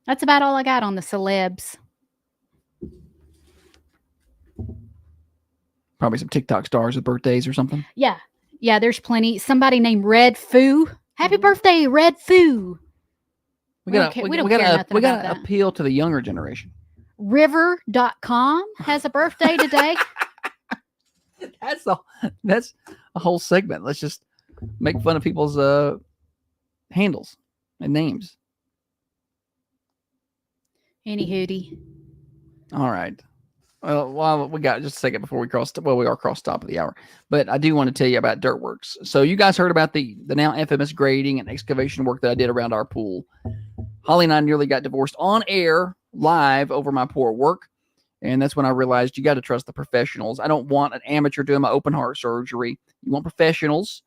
That's about all I got on the celebs. Probably some TikTok stars with birthdays or something. Yeah. Yeah, there's plenty. Somebody named Red Foo. Happy birthday, Red Foo. We don't care nothing we about gotta that. appeal to the younger generation. River.com has a birthday today. That's a whole segment. Let's just make fun of people's handles and names. Any hootie. All right. Well, we got just a second before we we are across the top of the hour. But I do want to tell you about Dirtworks. So you guys heard about the now infamous grading and excavation work that I did around our pool. Holly and I nearly got divorced on air live over my poor work. And that's when I realized you got to trust the professionals. I don't want an amateur doing my open heart surgery. You want professionals.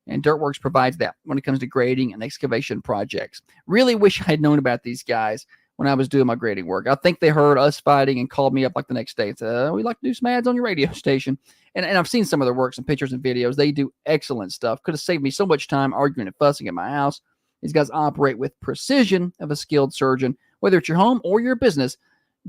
And Dirtworks provides that when it comes to grading and excavation projects. Really wish I had known about these guys when I was doing my grading work. I think they heard us fighting and called me up like the next day and said, we'd like to do some ads on your radio station. And I've seen some of their work, some pictures and videos. They do excellent stuff. Could have saved me so much time arguing and fussing at my house. These guys operate with precision of a skilled surgeon. Whether it's your home or your business,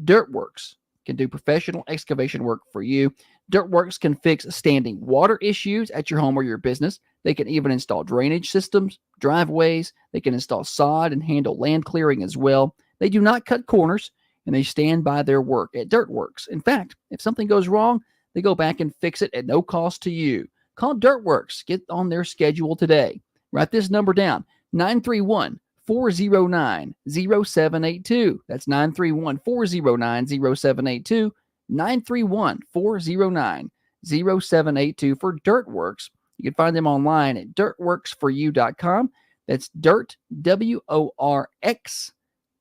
Dirtworks can do professional excavation work for you. Dirtworks can fix standing water issues at your home or your business. They can even install drainage systems, driveways. They can install sod and handle land clearing as well. They do not cut corners, and they stand by their work at Dirtworks. In fact, if something goes wrong, they go back and fix it at no cost to you. Call Dirtworks. Get on their schedule today. Write this number down, 931-409-0782. That's 931-409-0782, 931-409-0782 for Dirtworks. You can find them online at dirtworksforyou.com. That's dirt, W-O-R-X,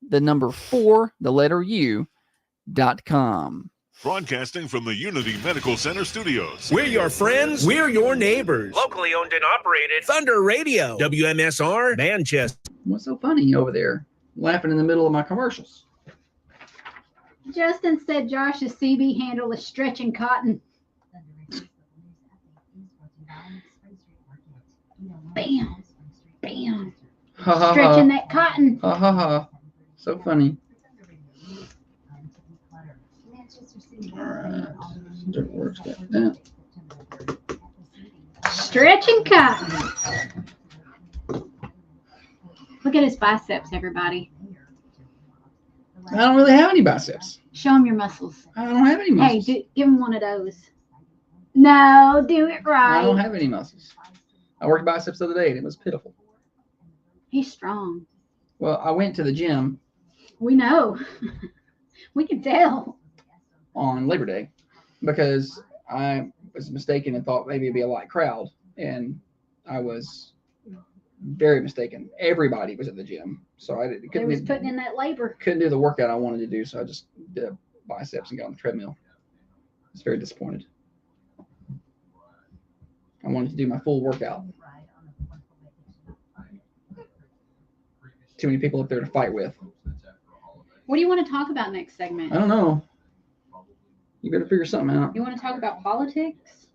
the number 4, the letter U.com. Broadcasting from the Unity Medical Center studios. We're your friends. We're your neighbors. Locally owned and operated. Thunder Radio. WMSR, Manchester. What's so funny over there? Laughing in the middle of my commercials. Justin said Josh's CB handle is stretching cotton. Bam. Bam. Stretching that cotton. Ha ha ha. So funny. Alright. Dirtworks got that. Stretching cotton. Look at his biceps, everybody. I don't really have any biceps. Show them your muscles. I don't have any muscles. Hey, give him one of those. No, do it right. I don't have any muscles. I worked biceps the other day and it was pitiful. He's strong. Well, I went to the gym. We know. We can tell. On Labor Day because I was mistaken and thought maybe it'd be a light crowd, and I was very mistaken. Everybody was at the gym, so I They was putting in that labor. couldn't do the workout I wanted to do, so I just did biceps and got on the treadmill. I was very disappointed. I wanted to do my full workout. Too many people up there to fight with. What do you want to talk about next segment? I don't know. You better figure something out. You want to talk about politics?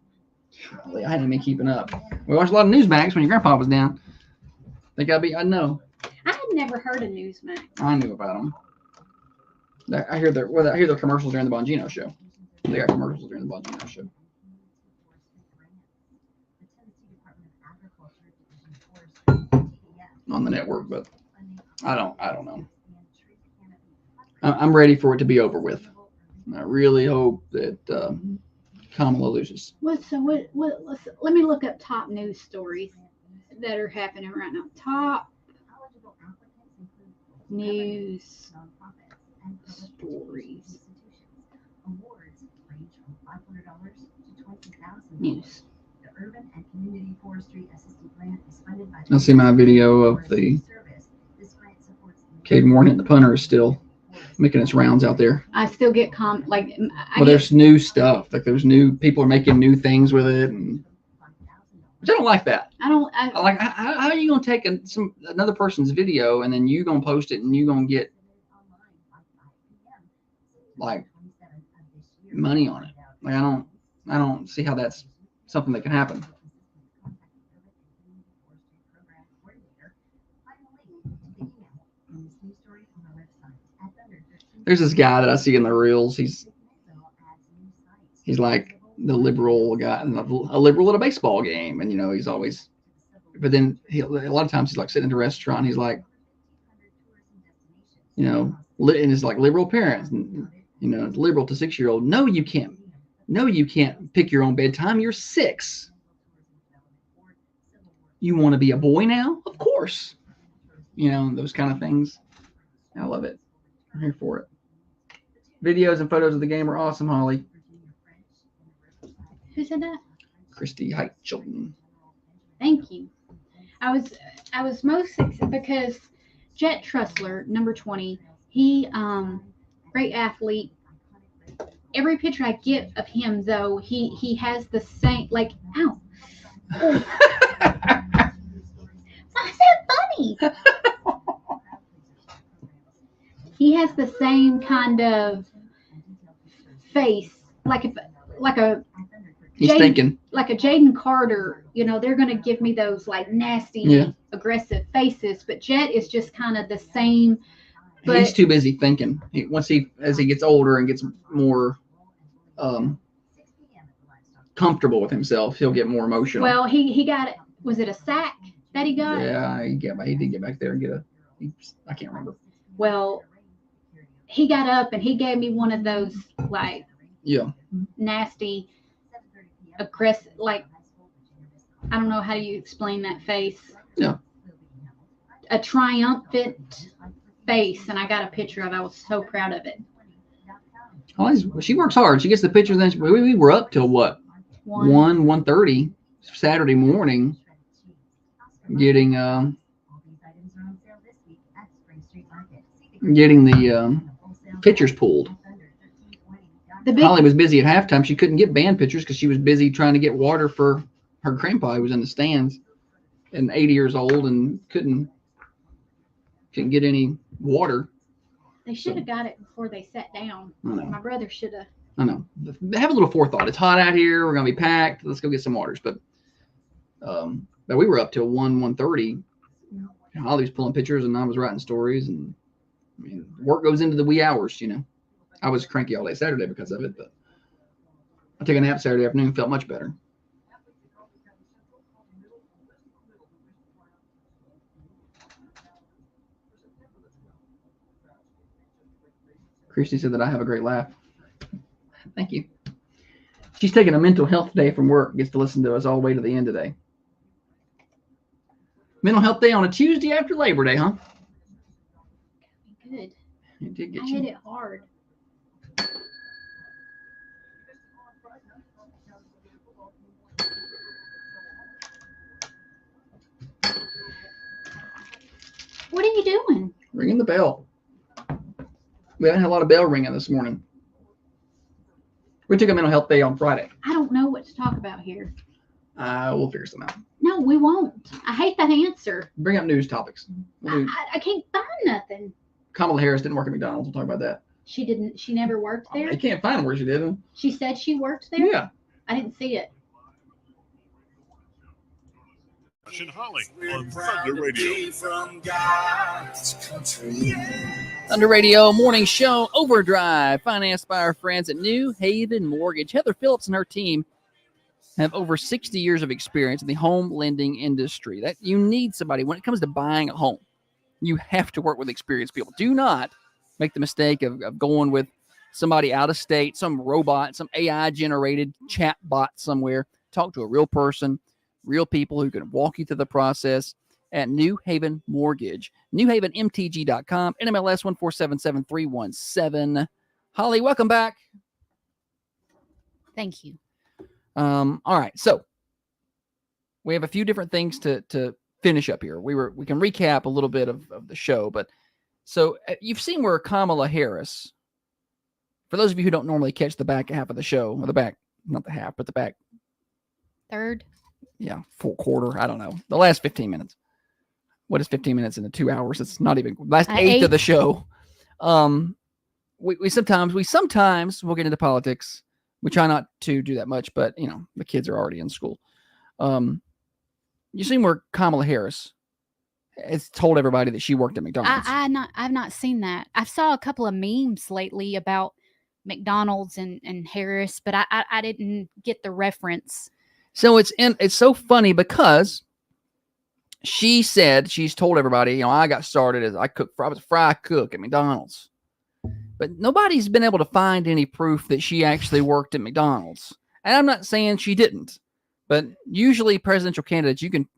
I hadn't been keeping up. We watched a lot of Newsmax when your grandpa was down. Think I know. I had never heard of Newsmax. I knew about them. I hear their commercials during the Bongino show. They got commercials during the Bongino show. On the network, but I don't know. I'm ready for it to be over with. I really hope that Kamala loses. Let me look up top news stories that are happening right now. Top news stories. News. I see my video of the Cade Moore hitting the punter is still making its rounds out there. I still get there's new stuff. Like there's new people are making new things with it, and which I don't like that. I like how are you gonna take another person's video and then you gonna post it and you gonna get like money on it? Like I don't see how that's something that can happen. There's this guy that I see in the reels. He's like the liberal guy, a liberal at a baseball game, and he's always. But then a lot of times he's like sitting in a restaurant. He's like, and it's like liberal parents, and liberal to 6-year-old. No, you can't. No, you can't pick your own bedtime. You're 6. You want to be a boy now? Of course. Those kind of things. I love it. I'm here for it. Videos and photos of the game are awesome, Holly. Who said that? Christy Heichel. Thank you. I was most because Jet Trussler, number 20, he great athlete. Every picture I get of him though, he has the same ow. Why is that funny? He has the same kind of face, like a he's thinking like a Jaden Carter. They're gonna give me those like nasty, aggressive faces. But Jet is just kind of the same. But he's too busy thinking. As he gets older and gets more comfortable with himself, he'll get more emotional. Well, he got it. Was it a sack that he got? Yeah, he did get back there and get I can't remember. Well, he got up and he gave me one of those nasty, aggressive, I don't know how you explain that face. Yeah. A triumphant face, and I got a picture of it. I was so proud of it. She works hard. She gets the pictures. Then we were up till what? 1:30 Saturday morning, getting the pictures pulled. Holly was busy at halftime. She couldn't get band pictures because she was busy trying to get water for her grandpa who was in the stands and 80 years old and couldn't get any water. They should have got it before they sat down. My brother should have. I know. Have a little forethought. It's hot out here. We're gonna be packed. Let's go get some waters. But we were up till 1:30. Holly was pulling pictures and I was writing stories, and work goes into the wee hours. I was cranky all day Saturday because of it, but I took a nap Saturday afternoon. Felt much better. Christy said that I have a great laugh. Thank you. She's taking a mental health day from work. Gets to listen to us all the way to the end today. Mental health day on a Tuesday after Labor Day, huh? Good. It did get I you. hit it hard. What are you doing? Ringing the bell. We haven't had a lot of bell ringing this morning. We took a mental health day on Friday. I don't know what to talk about here. We'll figure some out. No, we won't. I hate that answer. Bring up news topics. We'll do- I can't find nothing. Kamala Harris didn't work at McDonald's. We'll talk about that. She didn't. She never worked there. I can't find where she did. She said she worked there. Yeah. I didn't see it. Josh and Holly on Thunder Radio. Thunder Radio Morning Show Overdrive, financed by our friends at New Haven Mortgage. Heather Phillips and her team have over 60 years of experience in the home lending industry. That you need somebody when it comes to buying a home. You have to work with experienced people. Do not make the mistake of going with somebody out of state, some robot, some AI generated chat bot somewhere. Talk to a real person, real people who can walk you through the process at New Haven Mortgage. NewHavenMTG.com, NMLS 1477317. Holly, welcome back. Thank you. All right, so we have a few different things to finish up here. We can recap a little bit of the show, but so you've seen where Kamala Harris, for those of you who don't normally catch the back half of the show, or the back, not the half, but the back third. Yeah, full quarter. I don't know. The last 15 minutes. What is 15 minutes into 2 hours? It's not even last eighth of the show. We sometimes we'll get into politics. We try not to do that much, but you know, the kids are already in school. You seen where Kamala Harris has told everybody that she worked at McDonald's. I've not seen that. I saw a couple of memes lately about McDonald's and Harris, but I didn't get the reference. So it's so funny because she said she's told everybody, you know, I got started as I was a fry cook at McDonald's. But nobody's been able to find any proof that she actually worked at McDonald's. And I'm not saying she didn't, but usually presidential candidates, you can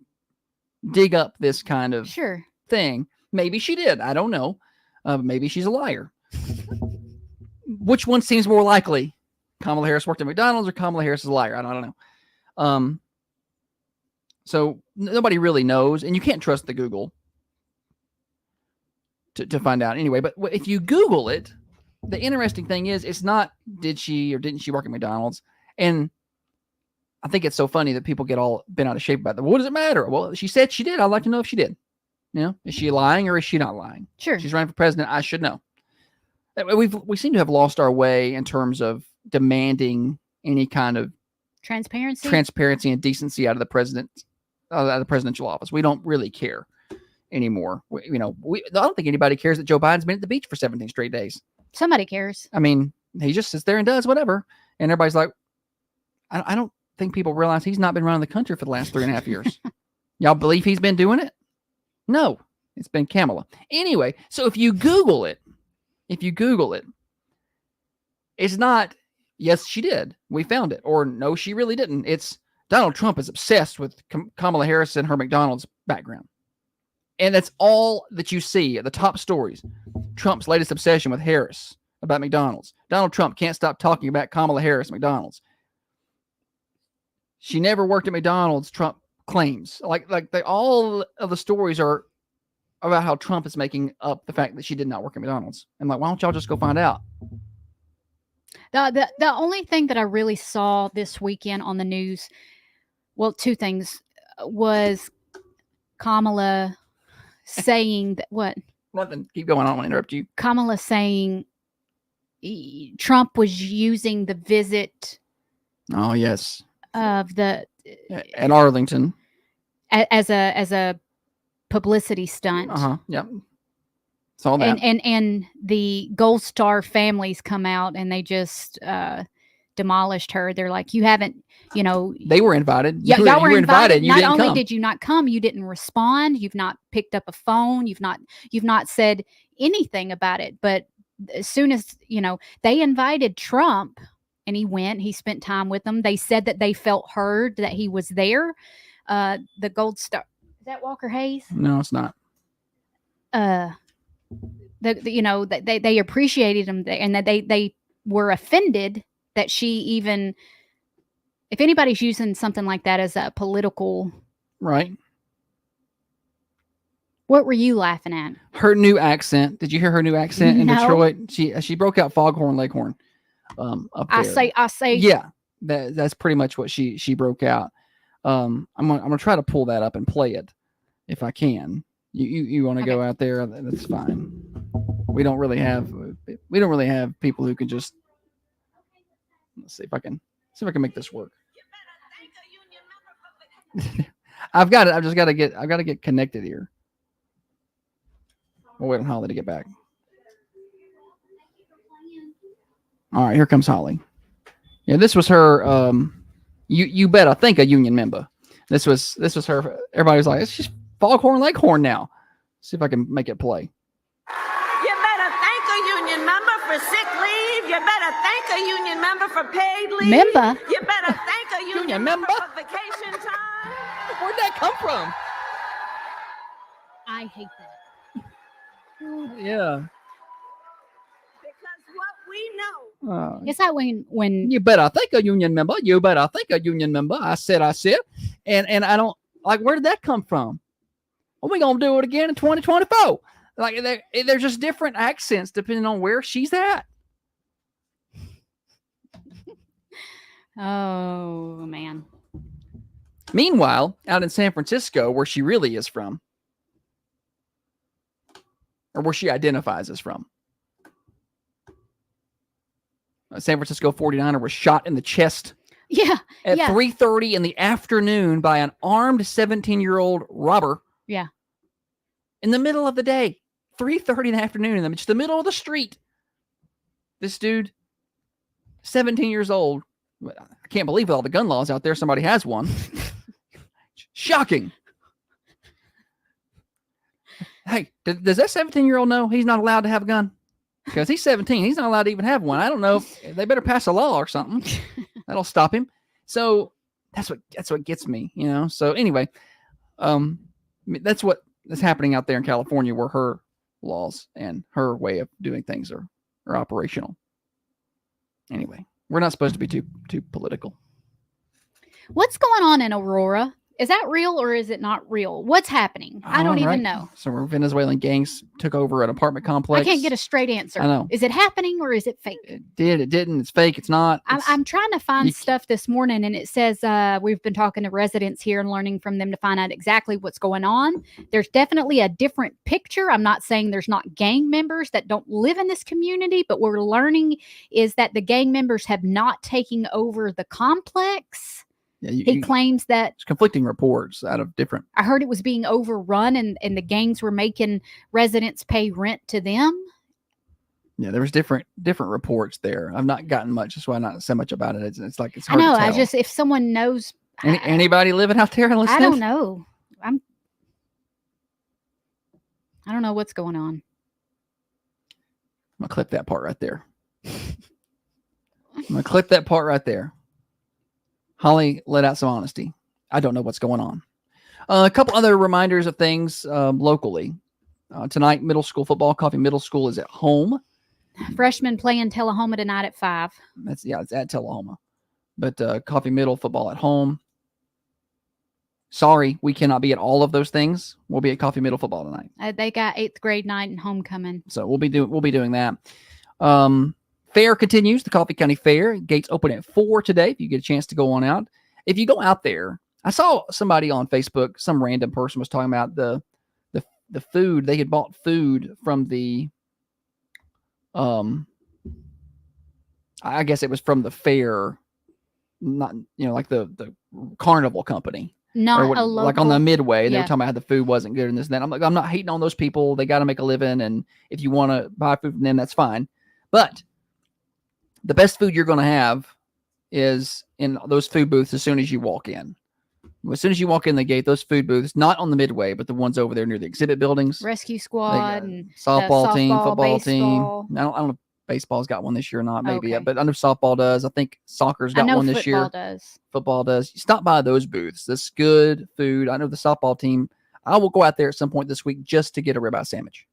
dig up this kind of thing. Maybe she did. I don't know. Maybe she's a liar. Which one seems more likely? Kamala Harris worked at McDonald's or Kamala Harris is a liar? I don't know. So nobody really knows, and you can't trust the Google to find out anyway. But if you Google it, the interesting thing is, it's not did she or didn't she work at McDonald's? And I think it's so funny that people get all bent out of shape about that. What does it matter? Well, she said she did. I'd like to know if she did. You know, is she lying or is she not lying? Sure. She's running for president. I should know. We seem to have lost our way in terms of demanding any kind of transparency and decency out of the president, out of the presidential office. We don't really care anymore. I don't think anybody cares that Joe Biden's been at the beach for 17 straight days. Somebody cares. I mean, he just sits there and does whatever. And everybody's like, I don't think people realize he's not been running the country for the last 3.5 years. Y'all believe he's been doing it? No, it's been Kamala. Anyway, so if you Google it, it's not, yes, she did. We found it. Or no, she really didn't. It's Donald Trump is obsessed with Kamala Harris and her McDonald's background. And that's all that you see at the top stories. Trump's latest obsession with Harris about McDonald's. Donald Trump can't stop talking about Kamala Harris at McDonald's. She never worked at McDonald's, Trump claims. All of the stories are about how Trump is making up the fact that she did not work at McDonald's. I'm like, why don't y'all just go find out? The only thing that I really saw this weekend on the news, well, two things, was Kamala saying that what? Nothing. Keep going. I don't want to interrupt you. Kamala saying Trump was using the visit. Oh, yes. Of the at Arlington as a publicity stunt. Yep. Saw that. And the Gold Star families come out and they just demolished her. They're like, you haven't, they were invited. Yeah, y'all were invited. You not didn't only come. did you not come, you didn't respond. You've not picked up a phone. You've not said anything about it. But as soon as, they invited Trump and he went, he spent time with them. They said that they felt heard, that he was there. The Gold Star, is that Walker Hayes? No, it's not. They appreciated him and that they were offended that she even, if anybody's using something like that as a political. Right. What were you laughing at? Her new accent. Did you hear her new accent in No. Detroit? She broke out Foghorn Leghorn. Up there. I say. Yeah, that's pretty much what she broke out. I'm gonna try to pull that up and play it if I can. You want to go out there? That's fine. We don't really have people who can just. Let's see if I can make this work. I've got it. I've got to get connected here. We'll wait on Holly to get back. All right, here comes Holly. Yeah, this was her. You bet I think a union member. This was her. Everybody was like, it's just Foghorn Leghorn now. See if I can make it play. You better thank a union member for sick leave. You better thank a union member for paid leave. Member? You better thank a union member for vacation time. Where'd that come from? I hate that. Yeah. Because what we know. It's like when You better think a union member. You better think a union member. I said. And I don't like, where did that come from? Well, we're going to do it again in 2024. Like they're just different accents depending on where she's at. Oh, man. Meanwhile, out in San Francisco, where she really is from, or where she identifies as from, a San Francisco 49er was shot in the chest at 3:30 in the afternoon by an armed 17-year-old robber. Yeah. In the middle of the day, 3:30 in the afternoon, in the middle of the street. This dude, 17 years old. I can't believe with all the gun laws out there, somebody has one. Shocking. Hey, does that 17-year-old know he's not allowed to have a gun? Because he's 17. He's not allowed to even have one. I don't know. They better pass a law or something. That'll stop him. So that's what gets me, So anyway, that's what is happening out there in California, where her laws and her way of doing things are operational. Anyway, we're not supposed to be too political. What's going on in Aurora? Is that real or is it not real? What's happening? I don't even know. So Venezuelan gangs took over an apartment complex. I can't get a straight answer. I know. Is it happening or is it fake? It didn't. It's fake. It's not. I'm trying to find stuff this morning, and it says we've been talking to residents here and learning from them to find out exactly what's going on. There's definitely a different picture. I'm not saying there's not gang members that don't live in this community, but what we're learning is that the gang members have not taken over the complex. Yeah, he claims that there's conflicting reports out of different. I heard it was being overrun and the gangs were making residents pay rent to them. Yeah, there was different reports there. I've not gotten much. That's why I'm not so much about it. It's like it's hard I know. to tell. I just, if someone knows, anybody living out there and listening? I don't know. I don't know what's going on. I'm gonna clip that part right there. I'm gonna clip that part right there. Holly let out some honesty. I don't know what's going on. A couple other reminders of things locally. Tonight, middle school football. Coffee Middle School is at home. Freshmen playing Tullahoma tonight at 5. It's at Tullahoma. But Coffee Middle football at home. Sorry, we cannot be at all of those things. We'll be at Coffee Middle football tonight. They got 8th grade night and homecoming. So we'll be doing that. Fair continues, the Coffee County Fair. Gates open at 4 today if you get a chance to go on out. If you go out there, I saw somebody on Facebook, some random person was talking about the food. They had bought food from the I guess it was from the fair, not like the carnival company. Not a local, like on the Midway. They yeah. were talking about how the food wasn't good and this and that. I'm like, I'm not hating on those people. They got to make a living, and if you want to buy food from them, that's fine. But the best food you're going to have is in those food booths as soon as you walk in. As soon as you walk in the gate, those food booths, not on the midway, but the ones over there near the exhibit buildings. Rescue squad and Softball team, football baseball. team. I don't know if baseball's got one this year or not, maybe. Okay. But I know softball does. I think soccer's got one this year. Football does. You stop by those booths. That's good food. I know the softball team. I will go out there at some point this week just to get a ribeye sandwich.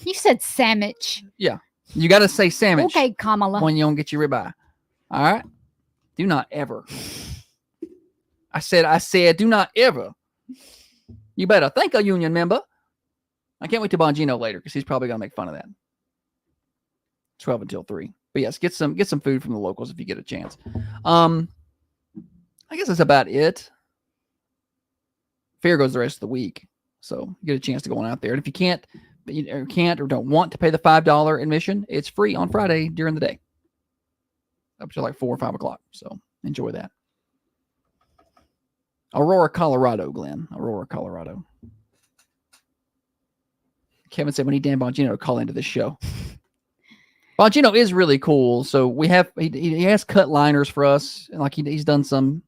You said sandwich. Yeah. You got to say sandwich. Okay, Kamala. When you don't get your ribeye. All right? Do not ever. I said, do not ever. You better thank a union member. I can't wait to Bongino later because he's probably going to make fun of that. 12 until 3. But yes, get some food from the locals if you get a chance. I guess that's about it. Fair goes the rest of the week. So you get a chance to go on out there. And if you can't or don't want to pay the $5 admission, it's free on Friday during the day. Up to like 4 or 5 o'clock. So enjoy that. Aurora, Colorado, Glenn. Aurora, Colorado. Kevin said we need Dan Bongino to call into this show. Bongino is really cool. So we have he has cut liners for us, and like he's done some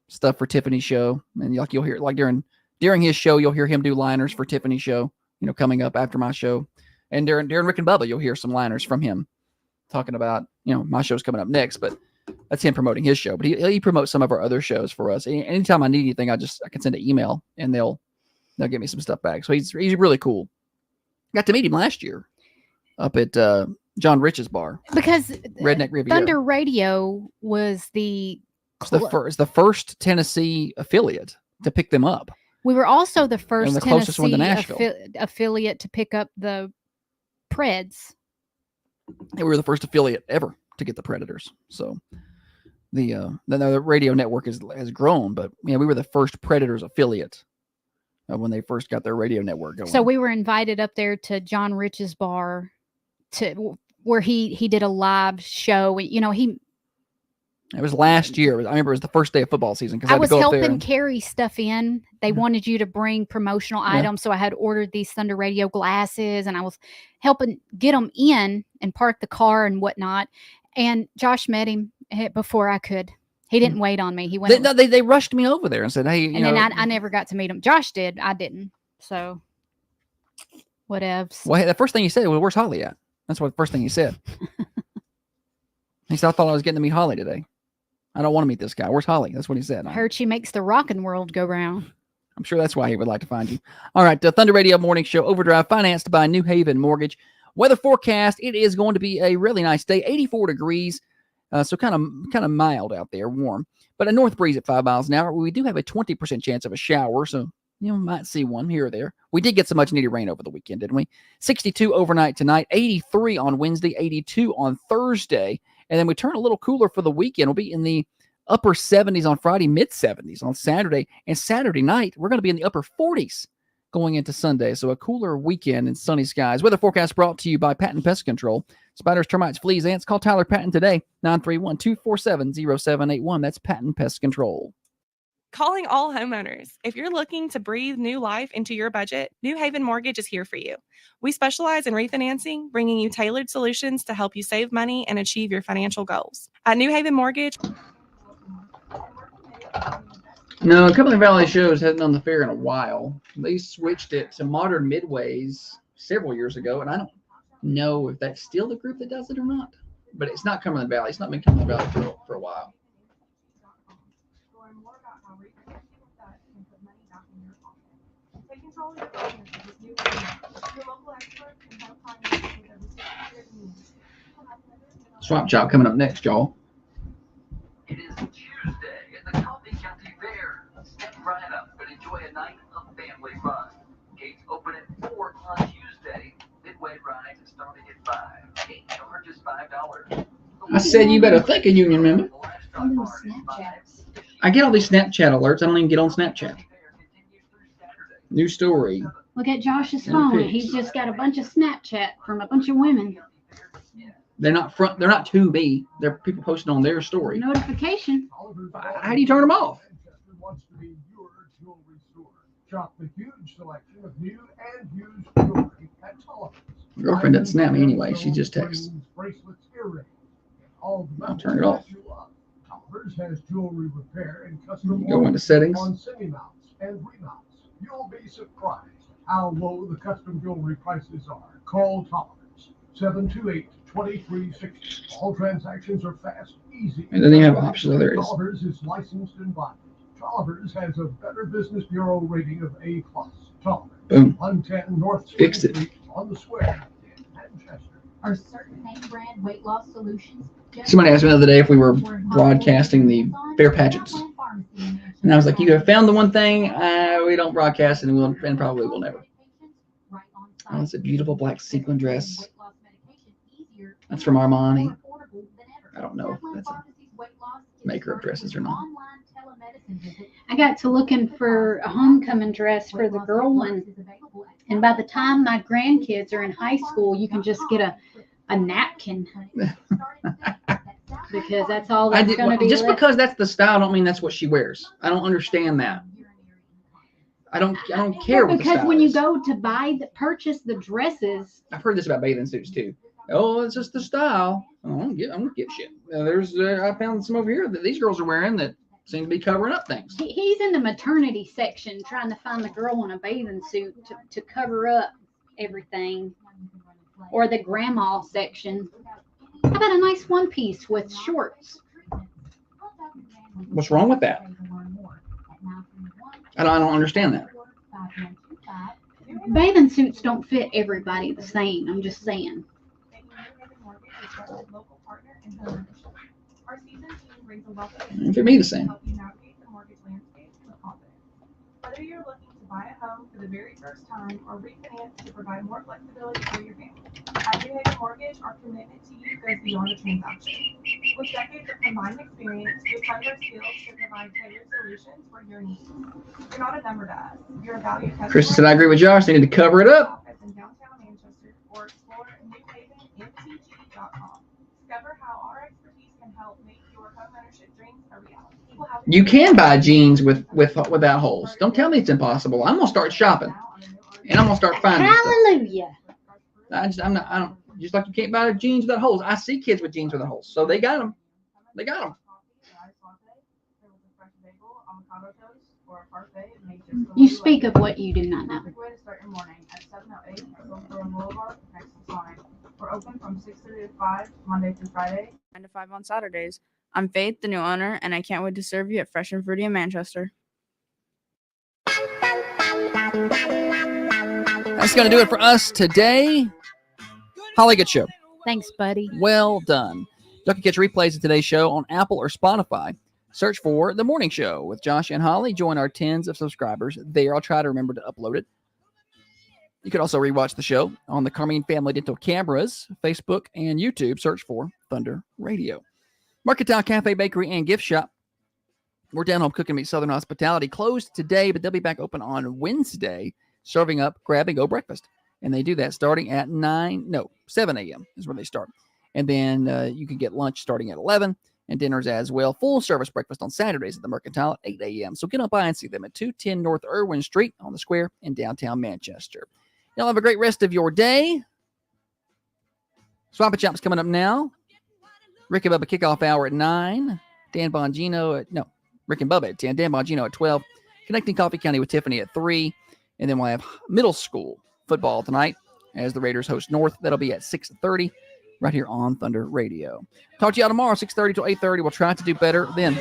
stuff for Tiffany's show, and like you'll hear like during his show you'll hear him do liners for Tiffany's show. Coming up after my show, and during Rick and Bubba you'll hear some liners from him talking about my show's coming up next, but. That's him promoting his show, but he promotes some of our other shows for us. Anytime I need anything, I can send an email and they'll get me some stuff back. So he's really cool. Got to meet him last year up at John Rich's bar because Redneck Riviera. Thunder Radio was the first Tennessee affiliate to pick them up. We were also the first the closest one to Tennessee Nashville affiliate to pick up the Preds. And we were the first affiliate ever to get the Predators. So the radio network has grown, but we were the first Predators affiliate when they first got their radio network going. So we were invited up there to John Rich's bar where he did a live show. It was last year. I remember it was the first day of football season because I was helping carry stuff in. They wanted you to bring promotional items, so I had ordered these Thunder Radio glasses, and I was helping get them in and park the car and whatnot. And Josh met him before I could. He didn't wait on me. He went. They rushed me over there and said, "Hey," then I never got to meet him. Josh did. I didn't. So, whatevs. Well, the first thing he said was, "Where's Holly at?" That's what the first thing he said. He said, "I thought I was getting to meet Holly today. I don't want to meet this guy. Where's Holly?" That's what he said. I heard she makes the rockin' world go round. I'm sure that's why he would like to find you. All right, the Thunder Radio Morning Show Overdrive, financed by New Haven Mortgage. Weather forecast: it is going to be a really nice day, 84 degrees, so kind of mild out there, warm, but a north breeze at 5 miles an hour. We do have a 20% chance of a shower, so might see one here or there. We did get some much needed rain over the weekend, didn't we? 62 overnight tonight, 83 on Wednesday, 82 on Thursday, and then we turn a little cooler for the weekend. We'll be in the upper 70s on Friday, mid 70s on Saturday, and Saturday night we're going to be in the upper 40s. Going into Sunday, so a cooler weekend and sunny skies. Weather forecast brought to you by Patton Pest Control. Spiders, termites, fleas, ants. Call Tyler Patton today, 931-247-0781. That's Patton Pest Control. Calling all homeowners. If you're looking to breathe new life into your budget, New Haven Mortgage is here for you. We specialize in refinancing, bringing you tailored solutions to help you save money and achieve your financial goals. At New Haven Mortgage. No, Cumberland Valley Shows hasn't done the fair in a while. They switched it to Modern Midways several years ago, and I don't know if that's still the group that does it or not. But it's not Cumberland Valley. It's not been Cumberland Valley for a while. Swap Chop coming up next, y'all. It is Tuesday at the Coffee County Fair. Step right up and enjoy a night of family fun. Gates open at 4 on Tuesday. Midway rides starting at 5. Gate charges $5. I said you better thank a union member. I get all these Snapchat alerts. I don't even get on Snapchat. New story. Look at Josh's phone. He's just got a bunch of Snapchat from a bunch of women. They're not to me. They're people posting on their story. Notification. How do you turn them off? Shop the huge selection of new and used jewelry at Tollef's. My girlfriend doesn't snap me anyway. She just texts. Bracelets, earrings. All the I'll turn it off. Tollef's has jewelry repair and custom Go into settings. on semi-mounts and remounts. You'll be surprised how low the custom jewelry prices are. Call Tollivers 728-2360. All transactions are fast, easy. And then you have options. Oh, there it is. Tollivers is licensed and bonded. Tollivers has a Better Business Bureau rating of A+. Tollivers, Boom. 110 North Fixed it. Street on the square in Manchester. Are certain name brand weight loss solutions? Somebody asked me the other day if we were broadcasting the fair pageants. And I was like, you have found the one thing we don't broadcast, and probably will never. Oh, it's a beautiful black sequin dress. That's from Armani. I don't know if that's a maker of dresses or not. I got to looking for a homecoming dress for the girl one, and by the time my grandkids are in high school, you can just get a napkin because that's all that's going to be just left. because that's the style don't mean that's what she wears. I don't understand that. I don't care what the Because style when you is. go to purchase the dresses, I've heard this about bathing suits too. Oh, it's just the style. I don't give a shit. I found some over here that these girls are wearing that seem to be covering up things. he's in the maternity section trying to find the girl in a bathing suit to cover up everything, or the grandma section. How about a nice one piece with shorts? What's wrong with that? I don't understand that. Bathing suits don't fit everybody the same. I'm just saying. It fit me the same. Whether you're looking to buy a home for the very first time or refinance to provide more flexibility for your family, at New Haven Mortgage, our commitment to you goes beyond the transaction. With decades of combined experience, we've honed our skills to provide tailored solutions for your needs. You're not a number to us. You're a valued customer. Kristen said, I agree with Josh. They need to cover it up. In downtown Manchester, or explore newhavenmtg.com. Discover how our expertise can help make your homeownership dreams a reality. You can buy jeans without holes. Don't tell me it's impossible. I'm gonna start shopping, and I'm gonna start finding Hallelujah. stuff. Just like you can't buy jeans without holes. I see kids with jeans without holes, so they got them. They got them. You speak of what you do not know. Way to start your morning at 708 Boulevard next to Sign. We're open from 6:30 to 5 Monday through Friday. 9 to 5 on Saturdays. I'm Faith, the new owner, and I can't wait to serve you at Fresh and Fruity in Manchester. That's gonna do it for us today. Holly, good show. Thanks, buddy. Well done. You can catch replays of today's show on Apple or Spotify. Search for The Morning Show with Josh and Holly. Join our tens of subscribers there. I'll try to remember to upload it. You can also rewatch the show on the Carmine Family Dental Cameras, Facebook, and YouTube. Search for Thunder Radio. Marketown Cafe, Bakery, and Gift Shop. We're down home cooking meet Southern Hospitality. Closed today, but they'll be back open on Wednesday, serving up grab-and-go breakfast. And they do that starting at 7 a.m. is where they start. And then you can get lunch starting at 11 and dinners as well. Full-service breakfast on Saturdays at the Mercantile at 8 a.m. So get on by and see them at 210 North Irwin Street on the square in downtown Manchester. Y'all have a great rest of your day. Swap and Chop's coming up now. Rick and Bubba kickoff hour at 9. Rick and Bubba at 10. Dan Bongino at 12. Connecting Coffee County with Tiffany at 3. And then we'll have middle school football tonight as the Raiders host North. That'll be at 6:30 right here on Thunder Radio. Talk to y'all tomorrow, 6:30 to 8:30. We'll try to do better then.